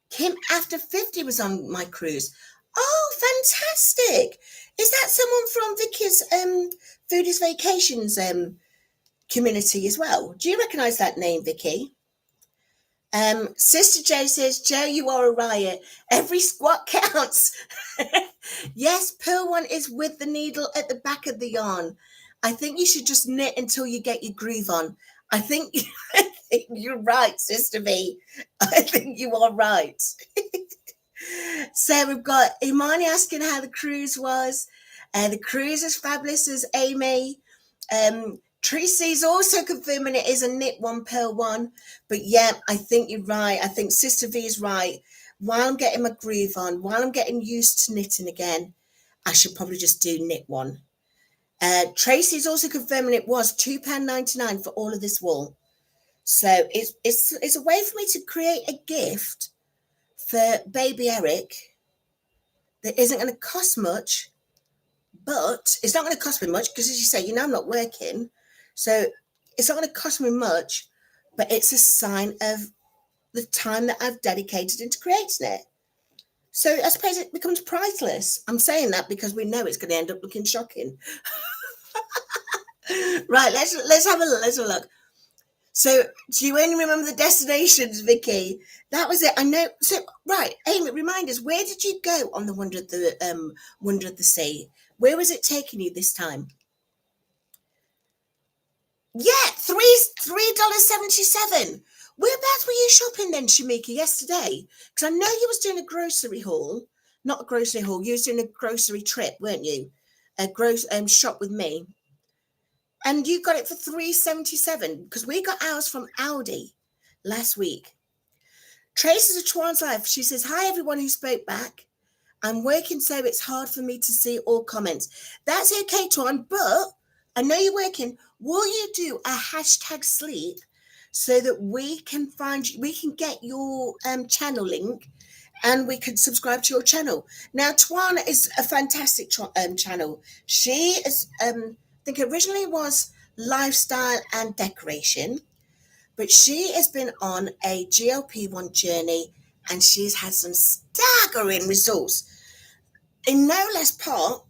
Kim After 50 was on my cruise. Oh, fantastic. Is that someone from Vicki's Foodies Vacations community as well? Do you recognise that name, Vicky? Sister Jo says, Jo, you are a riot. Every squat counts. Yes, Pearl one is with the needle at the back of the yarn. I think you should just knit until you get your groove on. I think you're right, Sister V. I think you are right. So we've got Imani asking how the cruise was. The cruise is fabulous, as Amy. Tracy's also confirming it is a knit one, pearl one. But yeah, I think you're right. I think Sister V is right. While I'm getting my groove on, while I'm getting used to knitting again, I should probably just do knit one. Tracy's also confirming it was £2.99 for all of this wool. So it's a way for me to create a gift for baby Eric that isn't going to cost much, but it's not going to cost me much because, as you say, I'm not working. So it's not going to cost me much, but it's a sign of the time that I've dedicated into creating it. So I suppose it becomes priceless. I'm saying that because we know it's going to end up looking shocking. Right, let's have a look. So do you only remember the destinations, Vicky? That was it. I know. So right, Amy, remind us, where did you go on the Wonder of the Sea? Where was it taking you this time? Yeah, $3.77. Whereabouts were you shopping then, Shamika, yesterday? Because I know you was doing a grocery haul. Not a grocery haul. You was doing a grocery trip, weren't you? A shop with me. And you got it for $3.77 because we got ours from Aldi last week. Traces of Twan's Life. She says, hi, everyone who spoke back. I'm working, so it's hard for me to see all comments. That's okay, Twan, but I know you're working. Will you do a hashtag sleep so that we can get your channel link and we can subscribe to your channel? Now, Twan is a fantastic channel. She is, I think originally was lifestyle and decoration, but she has been on a GLP-1 journey and she's had some staggering results, in no less part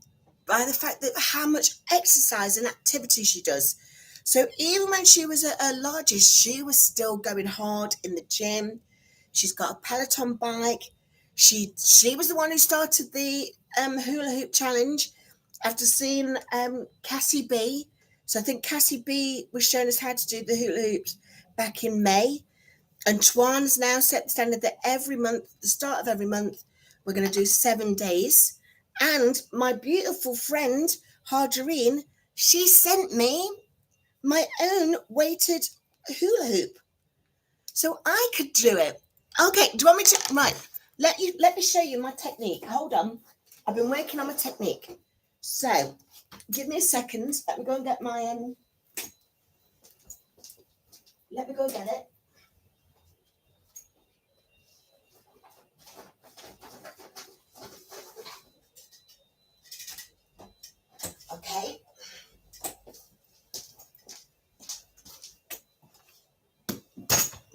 by the fact that how much exercise and activity she does. So even when she was at her largest, she was still going hard in the gym. She's got a Peloton bike. She was the one who started the hula hoop challenge after seeing Cassie B. So I think Cassie B was showing us how to do the hula hoops back in May. And Twan's now set the standard that every month, the start of every month, we're going to do 7 days. And my beautiful friend, Harjareen, she sent me my own weighted hula hoop. So I could do it. Okay, do you want me to? Right, let me show you my technique. Hold on. I've been working on my technique. So give me a second. Let me go and get my let me go get it. Okay.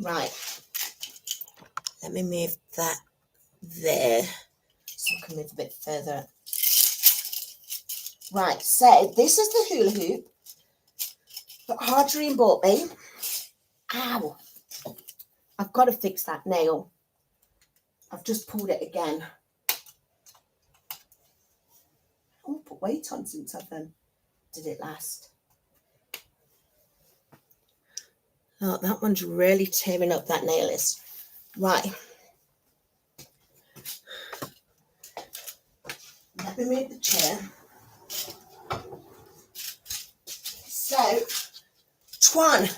Right. Let me move that there so I can move a bit further. Right, so this is the hula hoop that Harjareen bought me. Ow. I've got to fix that nail. I've just pulled it again. Oh, put weight on since I've did it last. Oh, that one's really tearing up, that nail is. Right. Let me move the chair. So, Twan,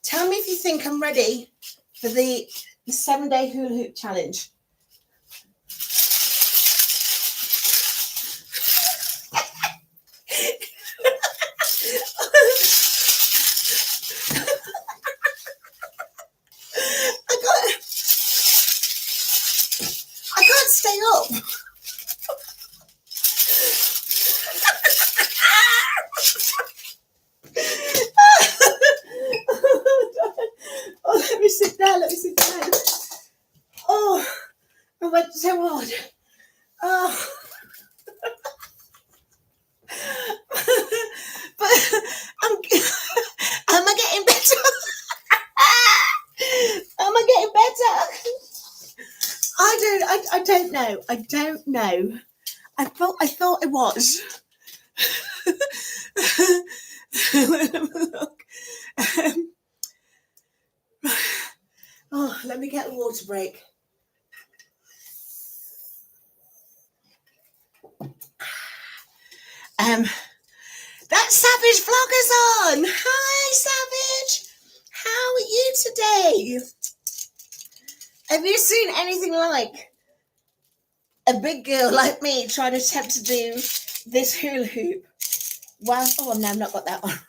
tell me if you think I'm ready for the 7-day hula hoop challenge. I can't stay up. Oh, let me sit down. Oh, I went so hard. Oh. But am I getting better? Am I getting better? I don't know. I thought it was. Oh, let me get a water break. That Savage Vlogger's on. Hi, Savage. How are you today? Have you seen anything like a big girl like me trying to attempt to do this hula hoop? Well, oh no, I've not got that on.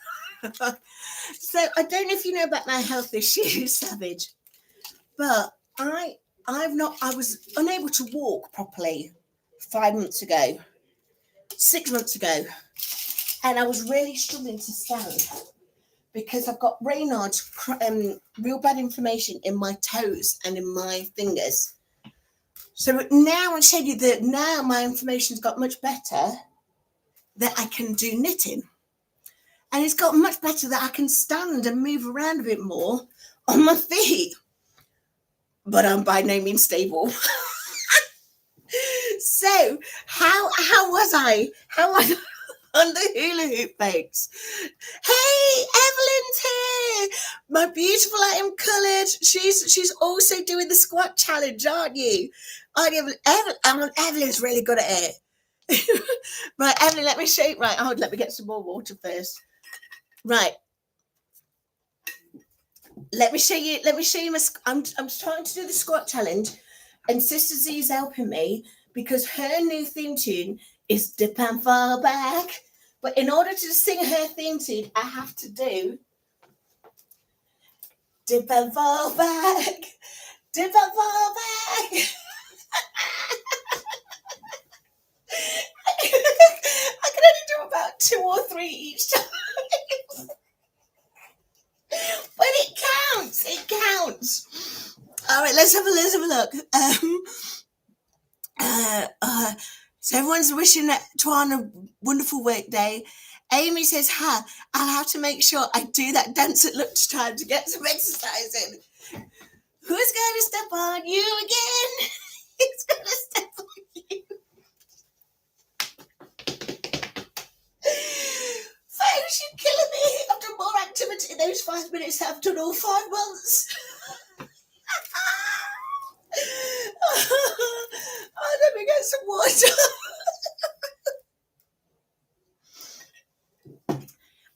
So I don't know if you know about my health issues, Savage, but I was unable to walk properly 5 months ago, 6 months ago, and I was really struggling to stand because I've got Raynaud's real bad inflammation in my toes and in my fingers. So now I tell you that now my inflammation's got much better, that I can do knitting. And it's got much better that I can stand and move around a bit more on my feet. But I'm by no means stable. So how was I? How was I on the hula hoop, folks? Hey, Evelyn's here. My beautiful I am coloured. She's also doing the squat challenge, aren't you? Evelyn's really good at it. Right, Evelyn, let me show you. Right, let me get some more water first. Right. Let me show you my. I'm trying to do the squat challenge, and Sister Z's helping me because her new theme tune is "Dip and Fall Back." But in order to sing her theme tune, I have to do "Dip and Fall Back, Dip and Fall Back." I can only do about 2 or 3 each time. But it counts. All right, let's have a look. So everyone's wishing Twan a wonderful work day. Amy says, I'll have to make sure I do that dance at lunchtime to get some exercise in. Who's going to step on you again? Who's going to step on you? Folks, you're killing me. I've done more activity in those 5 minutes than I've done all 5 months. Oh, let me get some water.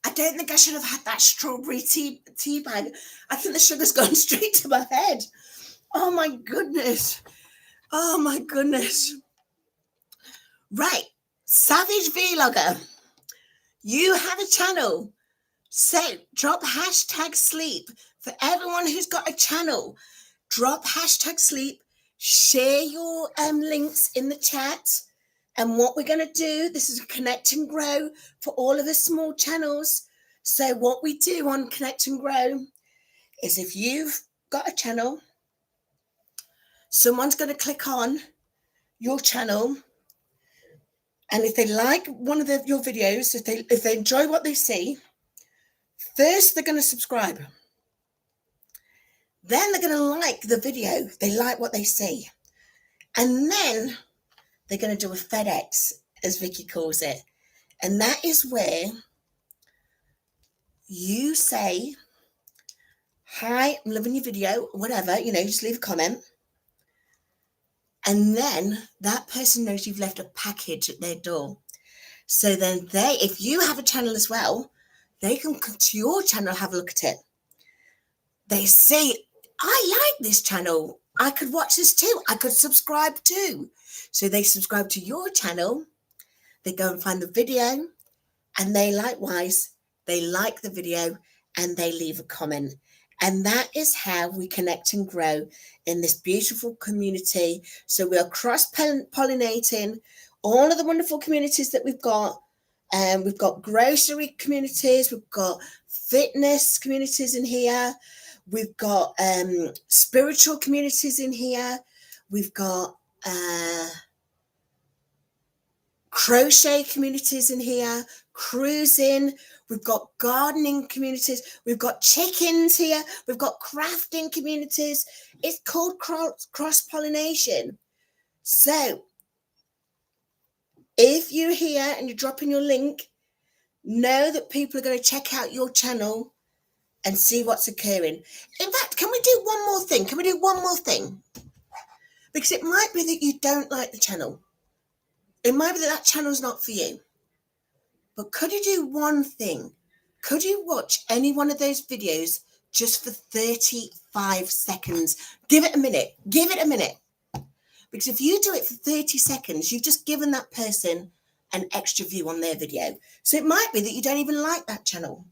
I don't think I should have had that strawberry tea bag. I think the sugar's gone straight to my head. Oh my goodness. Right. Savage Vlogger. You have a channel. So drop #sleep for everyone who's got a channel. Drop #sleep. Share your links in the chat. And what we're going to do, this is a Connect and Grow for all of the small channels. So what we do on Connect and Grow is if you've got a channel, someone's going to click on your channel. And if they like one of your videos, if they enjoy what they see, first they're going to subscribe. Then they're going to like the video. They like what they see. And then they're going to do a FedEx, as Vicki calls it. And that is where you say, hi, I'm loving your video, whatever, just leave a comment. And then that person knows you've left a package at their door. So then if you have a channel as well, they can come to your channel, have a look at it. They say, I like this channel. I could watch this too. I could subscribe too. So they subscribe to your channel. They go and find the video, and they likewise, they like the video and they leave a comment. And that is how we connect and grow in this beautiful community. So we are cross-pollinating all of the wonderful communities that we've got. We've got grocery communities. We've got fitness communities in here. We've got spiritual communities in here. We've got crochet communities in here, cruising. We've got gardening communities. We've got chickens here. We've got crafting communities. It's called cross-pollination. So if you're here and you're dropping your link, know that people are going to check out your channel and see what's occurring. In fact, can we do one more thing? Because it might be that you don't like the channel. It might be that channel's not for you. But could you do one thing? Could you watch any one of those videos just for 35 seconds? Give it a minute. Because if you do it for 30 seconds, you've just given that person an extra view on their video. So it might be that you don't even like that channel.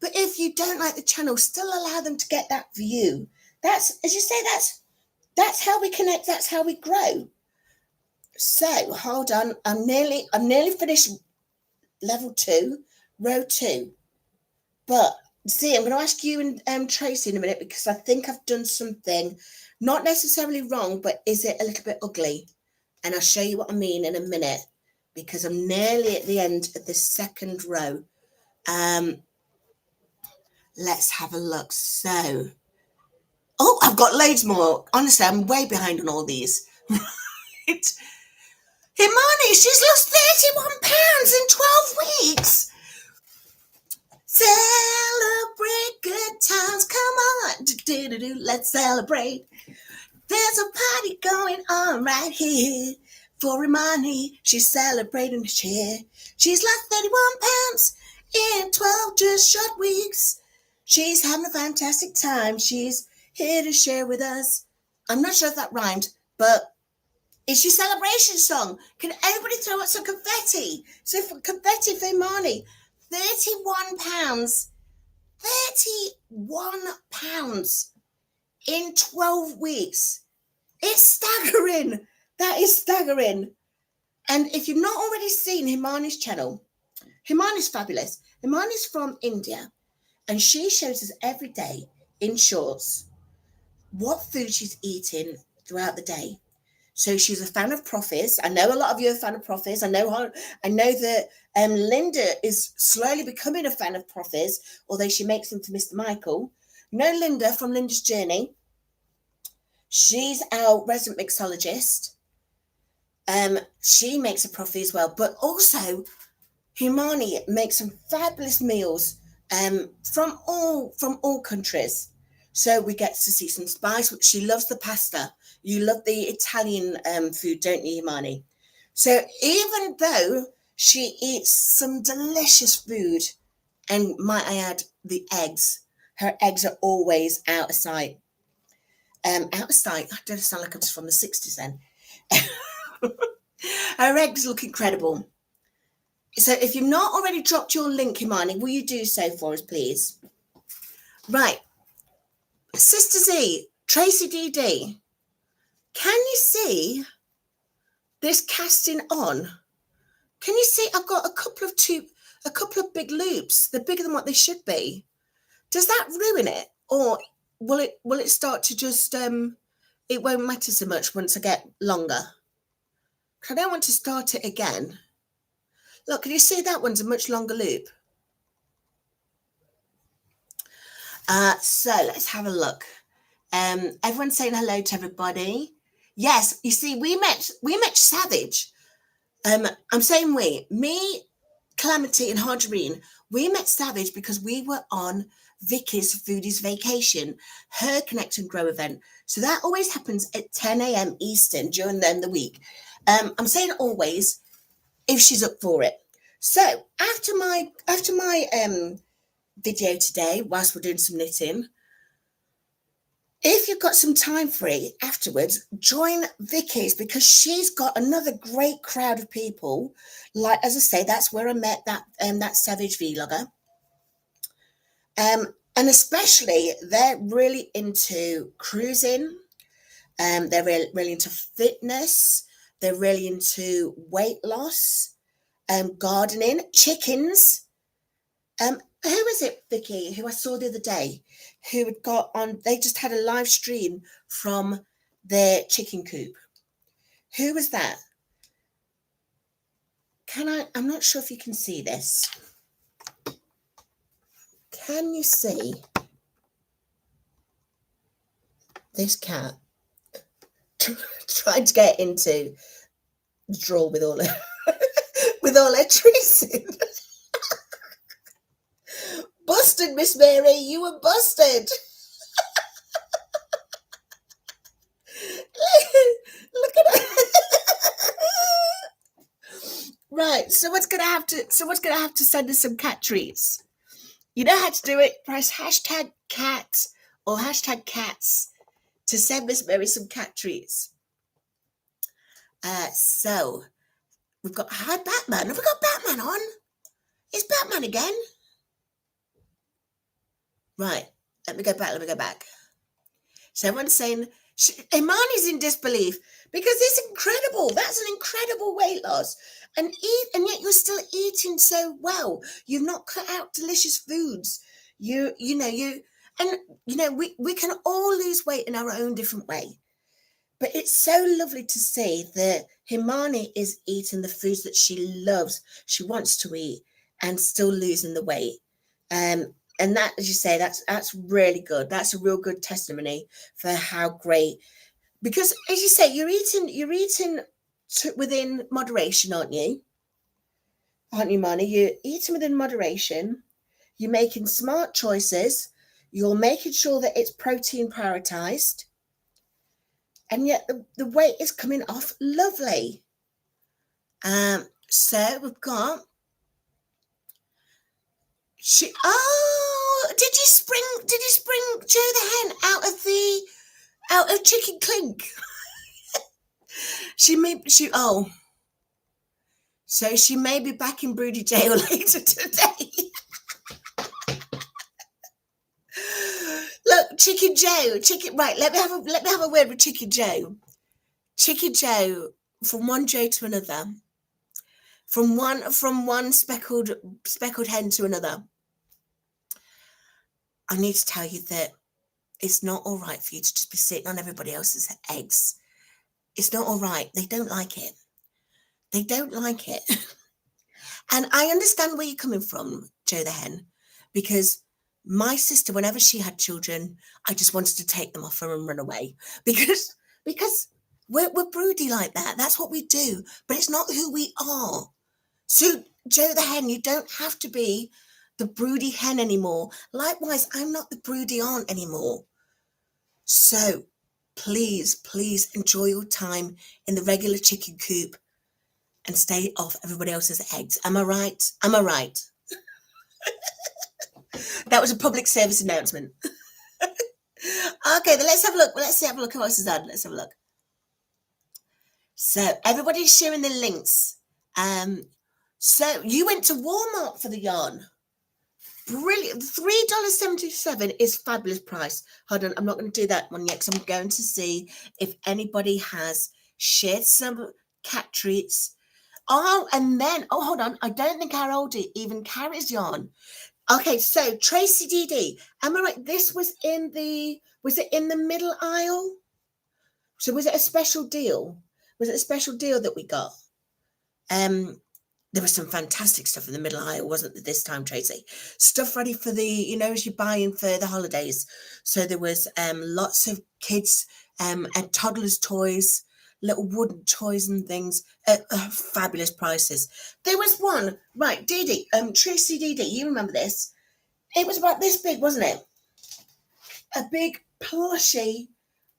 But if you don't like the channel, still allow them to get that view. That's, as you say, that's how we connect. That's how we grow. So hold on. I'm nearly finished level 2, row 2. But see, I'm going to ask you and Tracy in a minute, because I think I've done something not necessarily wrong, but is it a little bit ugly? And I'll show you what I mean in a minute, because I'm nearly at the end of the second row. Let's have a look. So, I've got loads more. Honestly, I'm way behind on all these. Right. Himani, she's lost 31 pounds in 12 weeks. Celebrate good times. Come on. Let's celebrate. There's a party going on right here for Imani. She's celebrating the cheer. She's lost 31 pounds in 12 just short weeks. She's having a fantastic time. She's here to share with us. I'm not sure if that rhymed, but it's your celebration song. Can everybody throw out some confetti? So confetti for Imani. 31 pounds. 31 pounds in 12 weeks. It's staggering. That is staggering. And if you've not already seen Himani's channel, Himani's fabulous. Himani's from India, and she shows us every day in shorts what food she's eating throughout the day. So she's a fan of Proffies. I know a lot of you are a fan of Proffies. I know that Linda is slowly becoming a fan of Proffies, although she makes them for Mr. Michael. You know Linda from Linda's Journey. She's our resident mixologist. She makes a Proffie as well, but also Himani makes some fabulous meals from all countries. So we get to see some spice. She loves the pasta. You love the Italian food, don't you, Himani? So even though she eats some delicious food, and might I add, the eggs, her eggs are always out of sight. Out of sight. I don't sound like I'm just from the 60s then. Her eggs look incredible. So if you've not already dropped your link, Himani, will you do so for us, please? Right. Sister Z, Tracy DD, can you see this casting on? Can you see I've got a couple of big loops? They're bigger than what they should be. Does that ruin it? Or will it start to just it won't matter so much once I get longer? I don't want to start it again. Look, can you see that one's a much longer loop? So let's have a look. Everyone's saying hello to everybody. Yes, you see, we met Savage. I'm saying me, Calamity and Harderine, we met Savage because we were on Vicky's Foodies Vacation, her Connect and Grow event. So that always happens at 10 a.m. Eastern during the week. I'm saying always, if she's up for it. So after my video today, whilst we're doing some knitting, if you've got some time free afterwards, join Vicky's, because she's got another great crowd of people. Like, as I say, that's where I met that Savage Vlogger. And especially, they're really into cruising. They're really into fitness. They're really into weight loss, gardening, chickens. Who was it, Vicky, who I saw the other day, who had got on, they just had a live stream from their chicken coop. Who was that? I'm not sure if you can see this. Can you see this cat trying to get into the drawer with all her, with all her trees in? Busted, Miss Mary, you were busted. Look at her. Right, so what's gonna have to send us some cat treats? You know how to do it. Press hashtag cat or hashtag cats to send Miss Mary some cat treats. So we've got hi Batman. Have we got Batman on? Is Batman again? Right, let me go back. So everyone's saying, Imani's in disbelief because it's incredible. That's an incredible weight loss. And yet you're still eating so well. You've not cut out delicious foods. We can all lose weight in our own different way. But it's so lovely to see that Himani is eating the foods that she loves, she wants to eat, and still losing the weight. And that, as you say, that's really good. That's a real good testimony for how great. Because, as you say, you're eating within moderation, aren't you? Aren't you, Mani? You're eating within moderation. You're making smart choices. You're making sure that it's protein prioritized. And yet the weight is coming off lovely. So we've got... did you spring Joe the hen out of Chicken Clink? So she may be back in Broody jail later today. Look, Chicken Joe, right, let me have a word with Chicken Joe. Chicken Joe, from one Joe to another. From one speckled hen to another. I need to tell you that it's not all right for you to just be sitting on everybody else's eggs. It's not all right. They don't like it. And I understand where you're coming from, Joe the hen, because my sister, whenever she had children, I just wanted to take them off her and run away because we're broody like that. That's what we do, but it's not who we are. So, Joe the hen, you don't have to be the broody hen anymore. Likewise, I'm not the broody aunt anymore. So, please enjoy your time in the regular chicken coop and stay off everybody else's eggs. Am I right? That was a public service announcement. Okay, then let's have a look. Let's have a look at what else is on. Let's have a look. So everybody's sharing the links. So you went to Walmart for the yarn. Brilliant. $3.77 is fabulous price. Hold on, I'm not going to do that one yet because I'm going to see if anybody has shared some cat treats. Oh, and then, hold on. I don't think our oldie even carries yarn. Okay, so Tracy DD, am I right? This was was it in the middle aisle? So was it a special deal? Was it a special deal that we got? There was some fantastic stuff in the middle aisle, wasn't there, this time, Tracy? Stuff ready for the, as you're buying for the holidays. So there was lots of kids and toddlers' toys, little wooden toys and things at fabulous prices. There was one, right, Dee Dee, Tracy Dee Dee, you remember this? It was about this big, wasn't it? A big plushie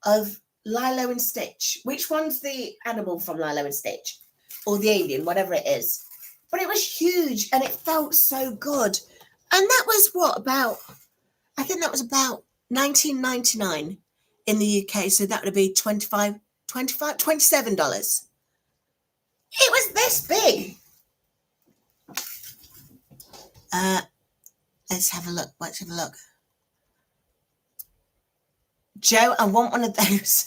of Lilo and Stitch. Which one's the animal from Lilo and Stitch? Or the alien, whatever it is. But it was huge and it felt so good. And that was I think that was about 19.99 in the UK. So that would be $27. It was this big. Let's have a look. Joe, I want one of those.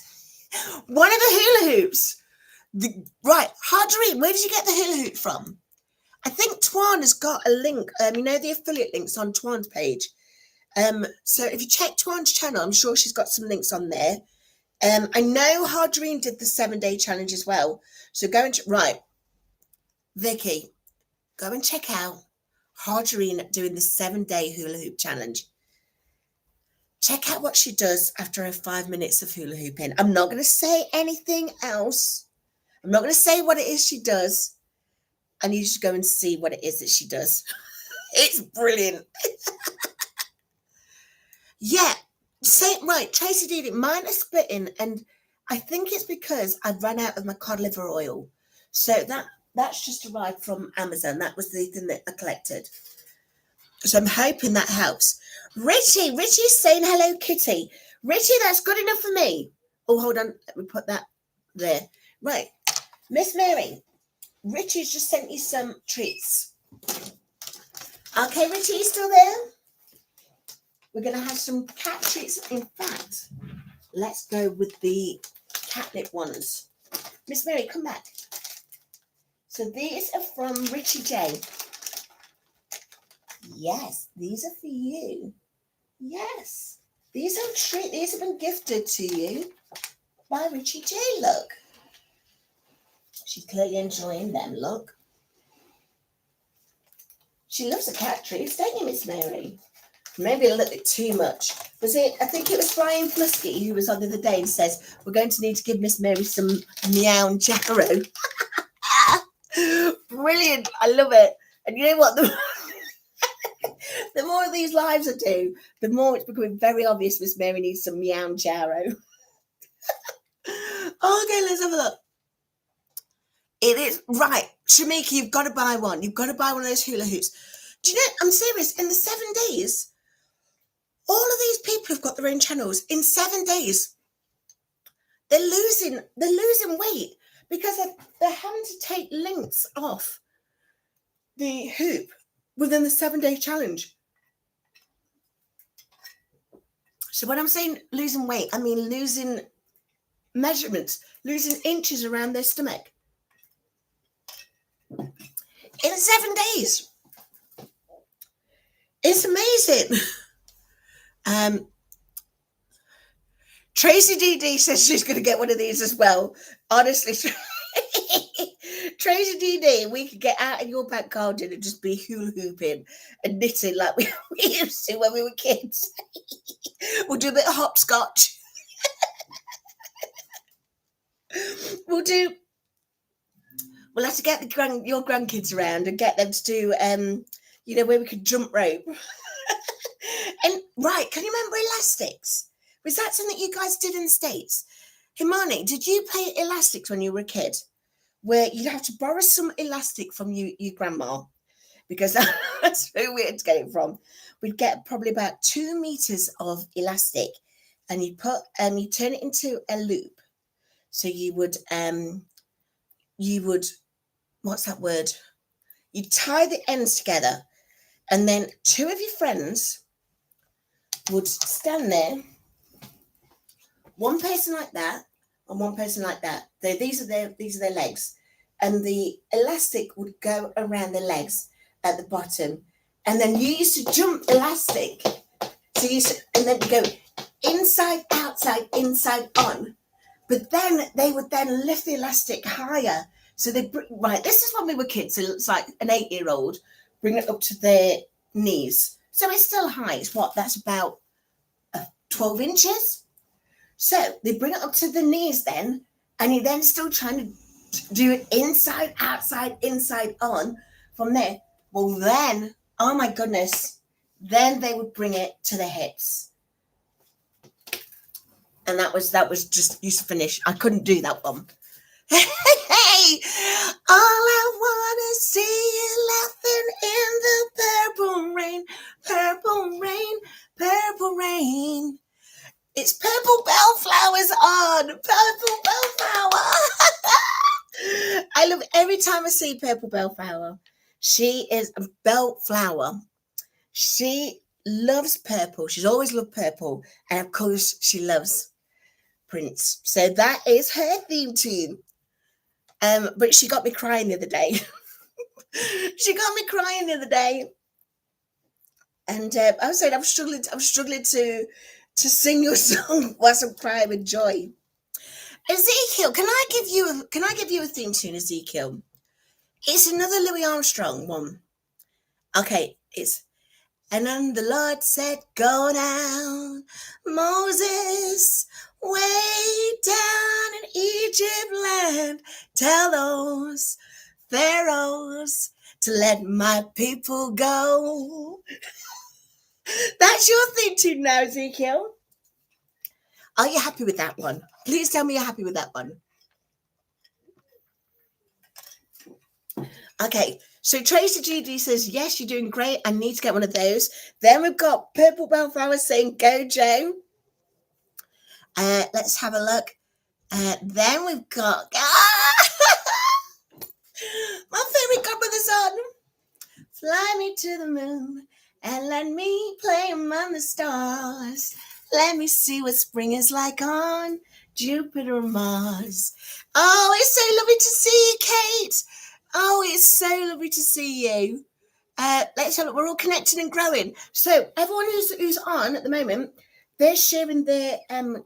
One of the hula hoops. Right, Hadreen, where did you get the hula hoop from? I think Twan has got a link. The affiliate links on Twan's page. So if you check Twan's channel, I'm sure she's got some links on there. I know Hadreen did the 7-day challenge as well. So go and right, Vicki, go and check out Hadreen doing the 7-day hula hoop challenge. Check out what she does after her 5 minutes of hula hooping. I'm not going to say anything else. I'm not going to say what it is she does. I need you to go and see what it is that she does. It's brilliant. Yeah. Right, Tracy did it. Mine is splitting, and I think it's because I've run out of my cod liver oil. So that's just arrived from Amazon. That was the thing that I collected. So I'm hoping that helps. Richie's saying hello, Kitty. Richie, that's good enough for me. Oh, hold on. Let me put that there. Right. Miss Mary, Richie's just sent you some treats. Okay, Richie, you still there? We're going to have some cat treats. In fact, let's go with the catnip ones. Miss Mary, come back. So these are from Richie J. Yes, these are for you. Yes, these are treats. These have been gifted to you by Richie J. Look, she's clearly enjoying them. Look, she loves the cat treats, don't you, Miss Mary? Maybe a little bit too much. Was it? I think it was Brian Flusky who was on the other day and says we're going to need to give Miss Mary some meow and jarrow. Brilliant! I love it. And you know what? The more of these lives I do, the more it's becoming very obvious Miss Mary needs some meow and jarrow. Okay, let's have a look. It is right, Shamika. You've got to buy one. You've got to buy one of those hula hoops. Do you know? I'm serious. In the 7 days, all of these people have got their own channels. In 7 days, they're losing weight because they're having to take links off the hoop within the 7-day challenge. So when I'm saying losing weight, I mean losing measurements, losing inches around their stomach. In 7 days. It's amazing. Tracy DD says she's going to get one of these as well. Honestly, Tracy DD, we could get out in your back garden and just be hula hooping and knitting like we used to when we were kids. We'll do a bit of hopscotch. We'll have to get your grandkids around and get them to do, where we could jump rope. And right, can you remember elastics? Was that something you guys did in the States? Himani, did you play elastics when you were a kid? Where you'd have to borrow some elastic from your grandma, because that's where we had to get it from. We'd get probably about 2 meters of elastic, and you turn it into a loop. So you would what's that word? You tie the ends together, and then 2 of your friends would stand there, one person like that and one person like that. These are their legs, and the elastic would go around the legs at the bottom, and then you used to jump elastic. So and then you go inside, outside, inside, on. But then they would then lift the elastic higher. So this is when we were kids. So it's like an 8-year-old, bring it up to their knees. So it's still high. It's that's about 12 inches. So they bring it up to the knees then, and you're then still trying to do it inside, outside, inside, on from there. Well then, oh my goodness, Then they would bring it to the hips. And that was just used to finish. I couldn't do that one. Hey, all I wanna see is laughing in the purple rain, purple rain, purple rain. It's Purple Bellflower's on, Purple Bellflower. I love every time I see Purple Bellflower. She is a Bellflower. She loves purple. She's always loved purple, and of course, she loves Prince. So that is her theme tune. But she got me crying the other day. She got me crying the other day, and I was saying I'm struggling to sing your song whilst I'm crying with joy. Ezekiel, can I give you a theme tune, Ezekiel? It's another Louis Armstrong one. Okay, it's and then the Lord said, "Go down, Moses, way down in Egypt land. Tell those pharaohs to let my people go." That's your theme tune now, Ezekiel. Are you happy with that one? Please tell me you're happy with that one. Okay, so Tracy GD says, yes, you're doing great. I need to get one of those. Then we've got Purple Bellflower saying, go, Joe. Let's have a look. Then we've got my favorite godmother song. Fly me to the moon and let me play among the stars. Let me see what spring is like on Jupiter and Mars. Oh, it's so lovely to see you, Kate. Oh, it's so lovely to see you. Let's have a look. We're all connected and growing. So everyone who's on at the moment, they're sharing their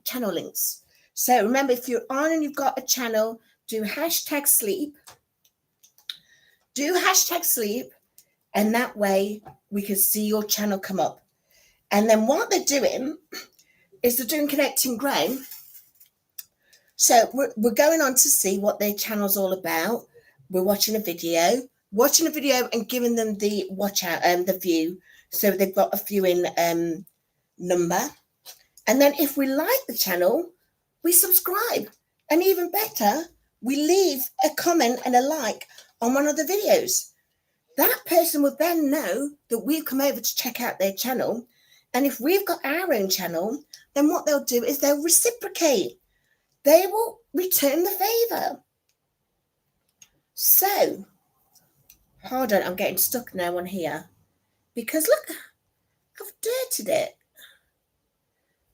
channel links. So remember, if you're on and you've got a channel, do #sleep. Do #sleep, and that way we can see your channel come up. And then what they're doing is they're doing Connect and Grow. So we're going on to see what their channel's all about. We're watching a video and giving them the watch out and the view. So they've got a viewing number. And then if we like the channel, we subscribe. And even better, we leave a comment and a like on one of the videos. That person will then know that we've come over to check out their channel. And if we've got our own channel, then what they'll do is they'll reciprocate. They will return the favor. So, hold on, I'm getting stuck now on here. Because look, I've dirtied it.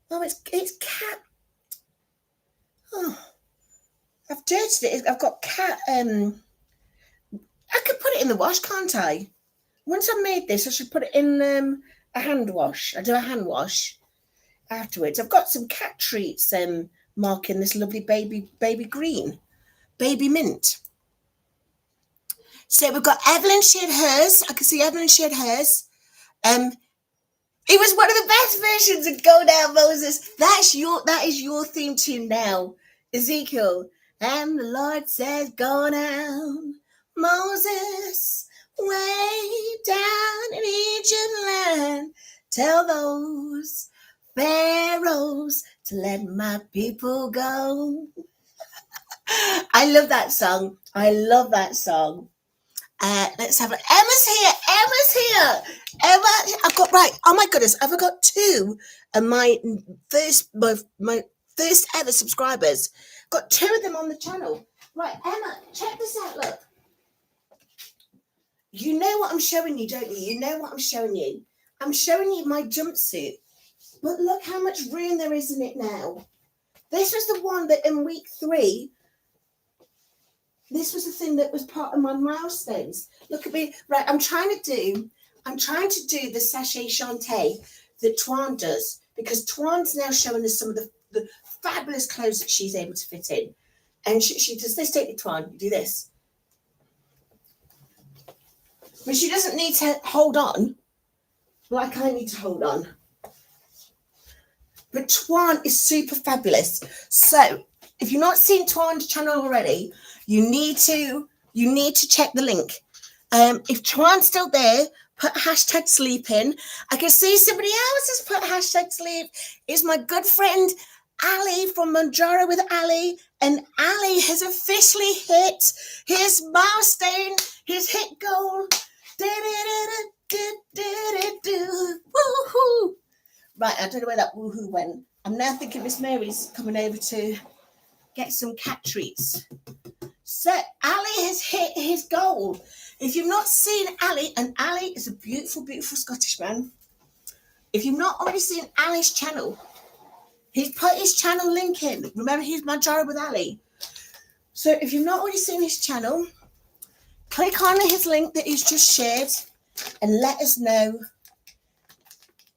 Oh, it's cat. Oh, I've dirtied it. I've got cat. I could put it in the wash, can't I? Once I've made this, I should put it in a hand wash. I do a hand wash afterwards. I've got some cat treats marking this lovely baby green, baby mint. So we've got Evelyn shared hers. I can see Evelyn shared hers. It was one of the best versions of Go Down Moses. That is your theme tune now, Ezekiel. And the Lord says, go down, Moses, way down in Egypt land. Tell those pharaohs to let my people go. I love that song. Let's have it. Emma's here. Emma, I've got right. Oh my goodness, I've got two of my first ever subscribers. Got two of them on the channel. Right, Emma, check this out. Look, you know what I'm showing you, don't you? You know what I'm showing you. I'm showing you my jumpsuit, but look how much room there is in it now. This was the one that in week 3. This was the thing that was part of my milestones. Look at me. Right, I'm trying to do the sachet chanté that Tuan does, because Tuan's now showing us some of the fabulous clothes that she's able to fit in. And she does this, don't you, Tuan? You do this. But she doesn't need to hold on like I need to hold on. But Tuan is super fabulous. So if you've not seen Tuan's channel already, you need to check the link. If Tuan's still there, put hashtag sleep in. I can see somebody else has put hashtag sleep. It's my good friend Ali from Manjaro with Ali. And Ali has officially hit his milestone, his hit goal. Woohoo! Right, I don't know where that woohoo went. I'm now thinking Miss Mary's coming over to get some cat treats. So Ali has hit his goal. If you've not seen Ali, and Ali is a beautiful, beautiful Scottish man. If you've not already seen Ali's channel, he's put his channel link in. Remember, he's Manjaro with Ali. So if you've not already seen his channel, click on his link that he's just shared and let us know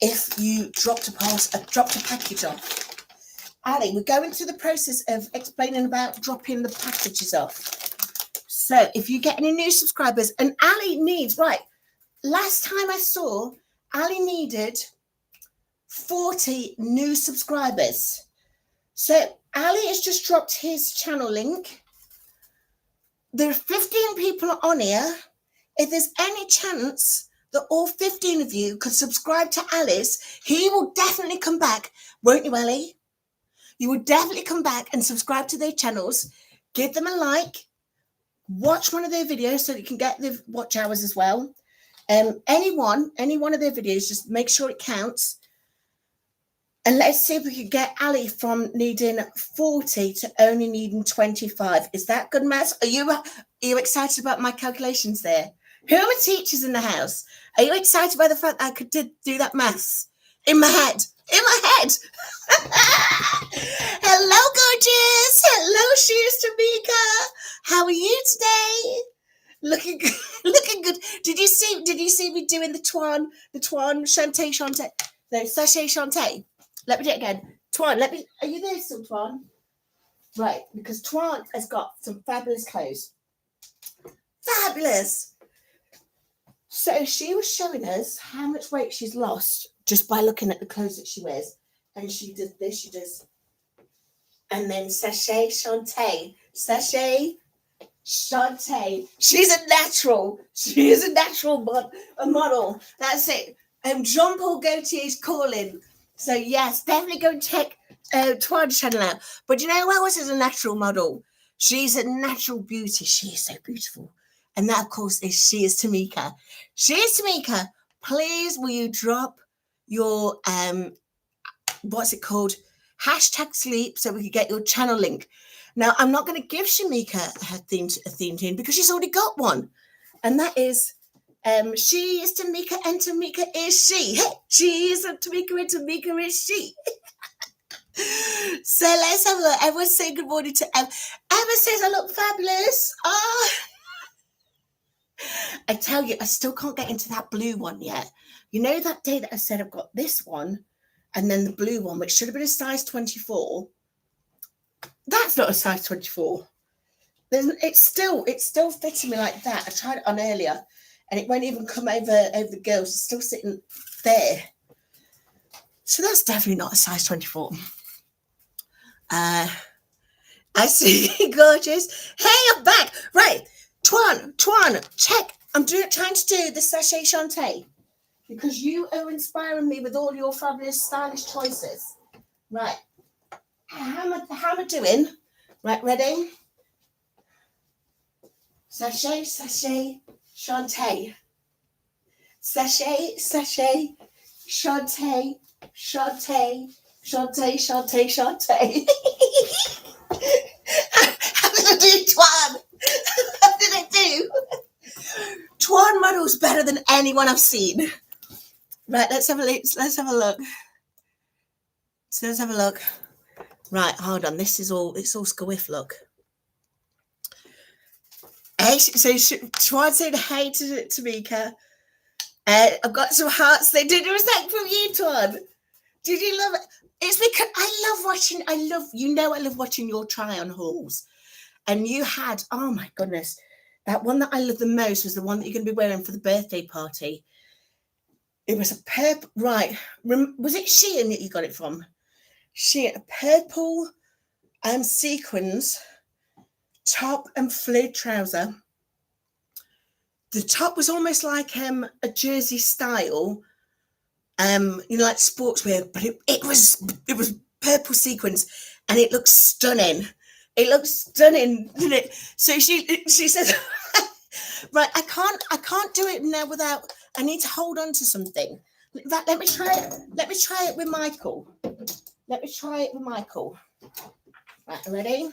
if you dropped a package off. Ali, we're going through the process of explaining about dropping the packages off. So if you get any new subscribers, and Ali needs, right, last time I saw, Ali needed 40 new subscribers. So Ali has just dropped his channel link. There are 15 people on here. If there's any chance that all 15 of you could subscribe to Ali's, he will definitely come back, won't you, Ali? You will definitely come back and subscribe to their channels, give them a like, watch one of their videos so that you can get the watch hours as well. Any one of their videos, just make sure it counts. And let's see if we can get Ali from needing 40 to only needing 25. Is that good maths? Are you excited about my calculations there? Who are teachers in the house? Are you excited by the fact that I could do that maths in my head? In my head. Hello, gorgeous. Hello, Shoes Tamika. How are you today? Looking good. Did you see me doing the Twan Shantae? No, Sachet Shantae. Let me do it again. Twan, are you there still, Twan? Right, because Twan has got some fabulous clothes. Fabulous. So she was showing us how much weight she's lost just by looking at the clothes that she wears. And she does this, she does. And then Sachet Shantae. Sachet Shantae. She's a natural. She is a natural model. That's it. Jean Paul Gaultier is calling. So yes, definitely go check Twan's channel out. But you know who else is a natural model? She's a natural beauty. She is so beautiful. And that, of course, she is Tamika. She is Tamika. Please, will you drop your what's it called? Hashtag sleep so we can get your channel link. Now, I'm not going to give Shamika her theme tune because she's already got one. And that is she is Tamika and Tamika is she. Hey, she is Tamika and Tamika is she. So let's have a look. Everyone say good morning to Emma. Emma says I look fabulous. Oh. I tell you, I still can't get into that blue one yet. You know that day that I said I've got this one and then the blue one, which should have been a size 24. That's not a size 24. It's still fitting me like that. I tried it on earlier and it won't even come over the girls. It's still sitting there. So that's definitely not a size 24. I see, gorgeous. Hey, I'm back. Right. Twan, check. I'm trying to do the Sachet Shantae because you are inspiring me with all your fabulous stylish choices. Right. How am I doing? Right, ready? Sachet Shantae. Sachet Shantae. How did I do, Twan? How did I do? Twan model's better than anyone I've seen. Right, let's have a look. So let's have a look. Right, hold on. It's all squiff, look. Hey, so Twan said hey to Tamika. I've got some hearts. They did a respect from you, Twan. Did you love it? It's because I love watching your try-on hauls. And you had, oh my goodness, that one that I love the most was the one that you're going to be wearing for the birthday party. It was a purple, right? Was it Sian that you got it from? Sian, a purple sequins top and flared trouser. the top was almost like a jersey style, like sportswear, but it was purple sequins, and it looks stunning. It looks stunning, didn't it? So she says, right, I can't do it now without. I need to hold on to something. In fact, let me try it with Michael. Right, ready?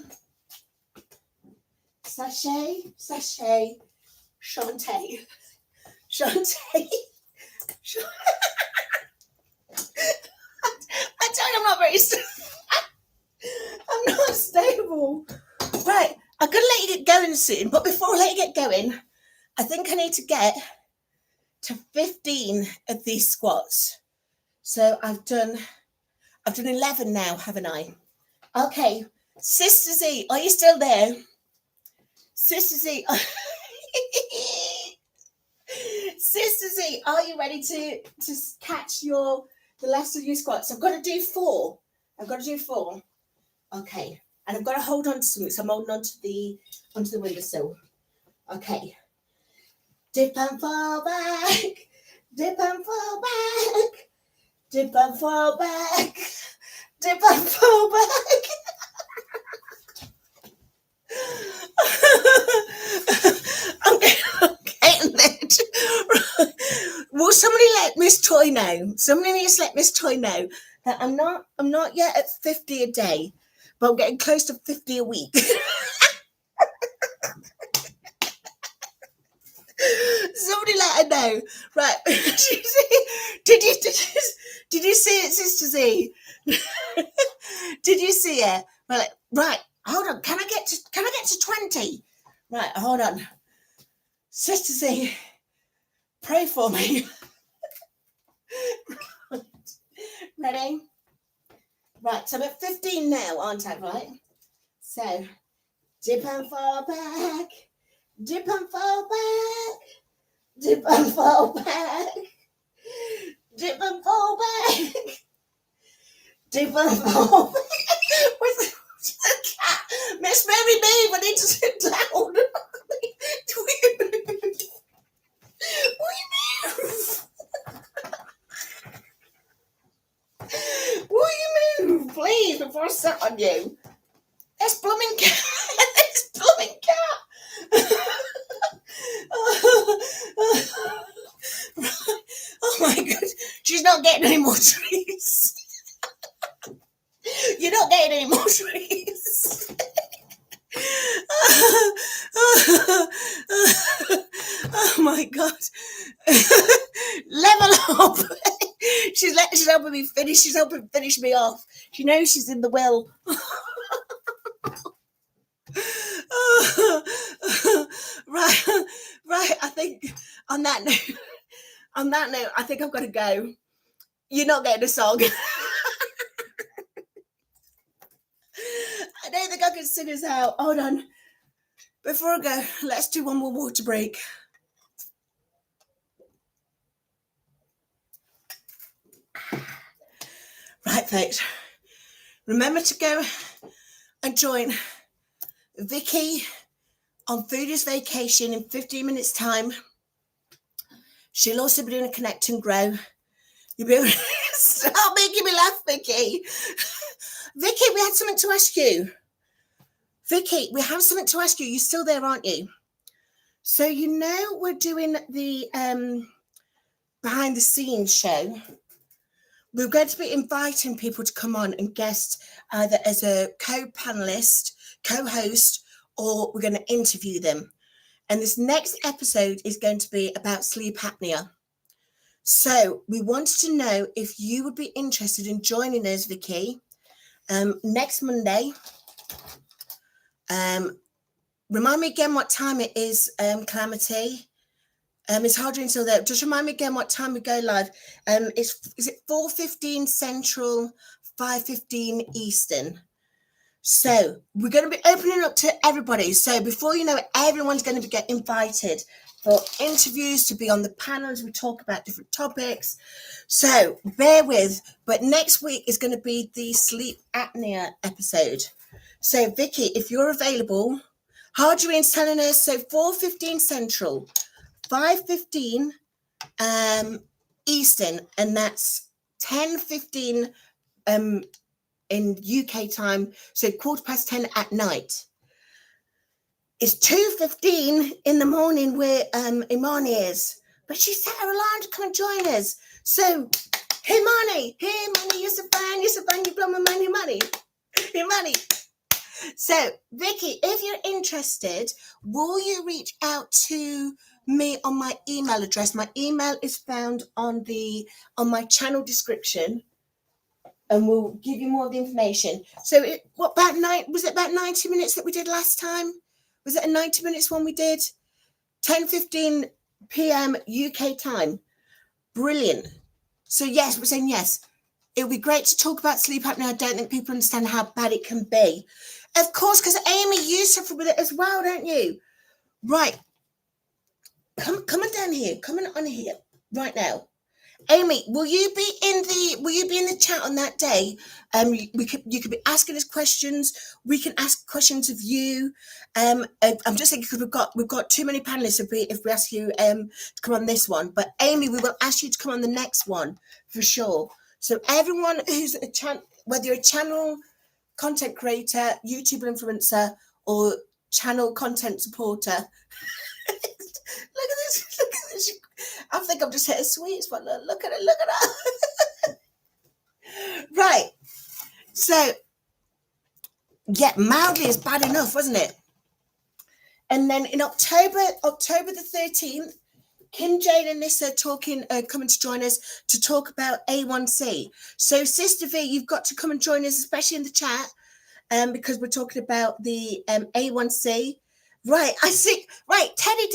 Sachet, Shantae. I tell you, I'm not very I'm not stable. Right, I'm gonna let you get going soon, but before I let you get going, I think I need to get to 15 of these squats. So I've done 11 now, haven't I? Okay, Sister Z, are you still there? Sister Z, Sister Z, are you ready to catch the last of your squats? I've got to do 4. Okay, and I've got to hold on to something. So I'm holding onto the windowsill. Okay. Dip and fall back. Dip and fall back. Dip and fall back. Dip and fall back. I'm getting it. Will somebody let Miss Toy know? Somebody needs to let Miss Toy know that I'm not yet at 50 a day, but I'm getting close to 50 a week. Somebody let her know. Right. Did you see it, Sister Z? Did you see it? Right. Hold on. Can I get to 20? Right, hold on. Sister Z, pray for me. Ready? Right, so I'm at 15 now, aren't I, right? So, dip and fall back. Dip and fall back. Dip and fall back. Dip and fall back. Dip and fall back. Where's the cat? Miss Mary Babe, I need to sit down. Will you move, please, before I sit on you? This blooming cat. Oh my God. She's not getting any more trees. You're not getting any more trees. Oh my God. Level up. She's helping me finish. She's helping finish me off. She knows she's in the will. Right. I think on that note, I think I've got to go. You're not getting a song. I don't think I can sing us out. Hold on. Before I go, let's do one more water break. Right, folks. Remember to go and join Vicki on Foodie's Vacation in 15 minutes' time. She'll also be doing a Connect and Grow. You'll be able to stop making me laugh, Vicki. Vicki, we had something to ask you. Vicki, we have something to ask you. You're still there, aren't you? So we're doing the behind the scenes show. We're going to be inviting people to come on and guest either as a co-panelist, co-host, or we're going to interview them. And this next episode is going to be about sleep apnea. So we wanted to know if you would be interested in joining us, Vicki, next Monday. Remind me again what time it is, Calamity. It's harder until there. Just remind me again what time we go live. Is it 4:15 Central, 5:15 Eastern? So we're going to be opening up to everybody. So before you know it, everyone's going to get invited for interviews, to be on the panels. We talk about different topics. So bear with. But next week is going to be the sleep apnea episode. So Vicki, if you're available, Hadrian's telling us, so 4:15 Central, 5:15 Eastern, and that's 10:15 in UK time, so 10:15 at night. It's 2:15 in the morning where Imani is, but she set her alarm to come and join us. So, hey Imani, you're so fine, you blow my money, Imani. So, Vicki, if you're interested, will you reach out to me on my email address? My email is found on my channel description, and we'll give you more of the information. So, was it about 90 minutes that we did last time? Was it a 90 minutes one we did? 10:15 p.m. UK time. Brilliant. So, yes, we're saying yes. It would be great to talk about sleep apnea. I don't think people understand how bad it can be. Of course, because Amy, you suffer with it as well, don't you? Right. Come on down here. Come on here right now. Amy, will you be in the chat on that day? You could be asking us questions. We can ask questions of you. I'm just thinking because we've got too many panelists if we ask you to come on this one. But Amy, we will ask you to come on the next one for sure. So everyone who's whether you're a channel content creator, YouTuber influencer, or channel content supporter. Look at this. I think I've just hit a sweet spot. Look at it. Right. So, yeah, mildly is bad enough, wasn't it? And then in October the 13th, Kim, Jane, and Nissa coming to join us to talk about A1C. So, Sister V, you've got to come and join us, especially in the chat, because we're talking about the A1C. Right, I see. Right, Teddy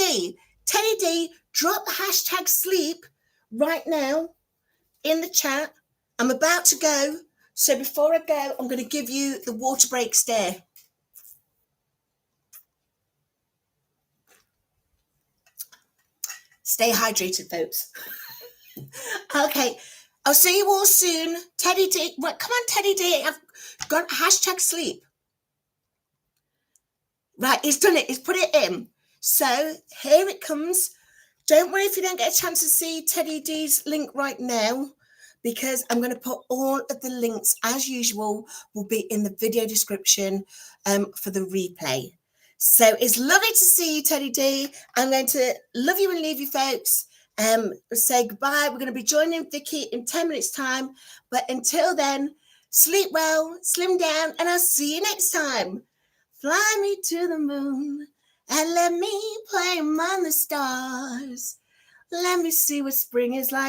D, drop hashtag sleep right now in the chat. I'm about to go. So before I go, I'm going to give you the water break stare. Stay hydrated, folks. Okay, I'll see you all soon. Teddy D, right, come on, Teddy D. I've got hashtag sleep. Right, he's done it. He's put it in. So here it comes. Don't worry if you don't get a chance to see Teddy D's link right now, because I'm going to put all of the links, as usual, will be in the video description for the replay. So it's lovely to see you, Teddy D. I'm going to love you and leave you, folks. Say goodbye. We're going to be joining Vicki in 10 minutes' time. But until then, sleep well, slim down, and I'll see you next time. Fly me to the moon and let me play among the stars. Let me see what spring is like.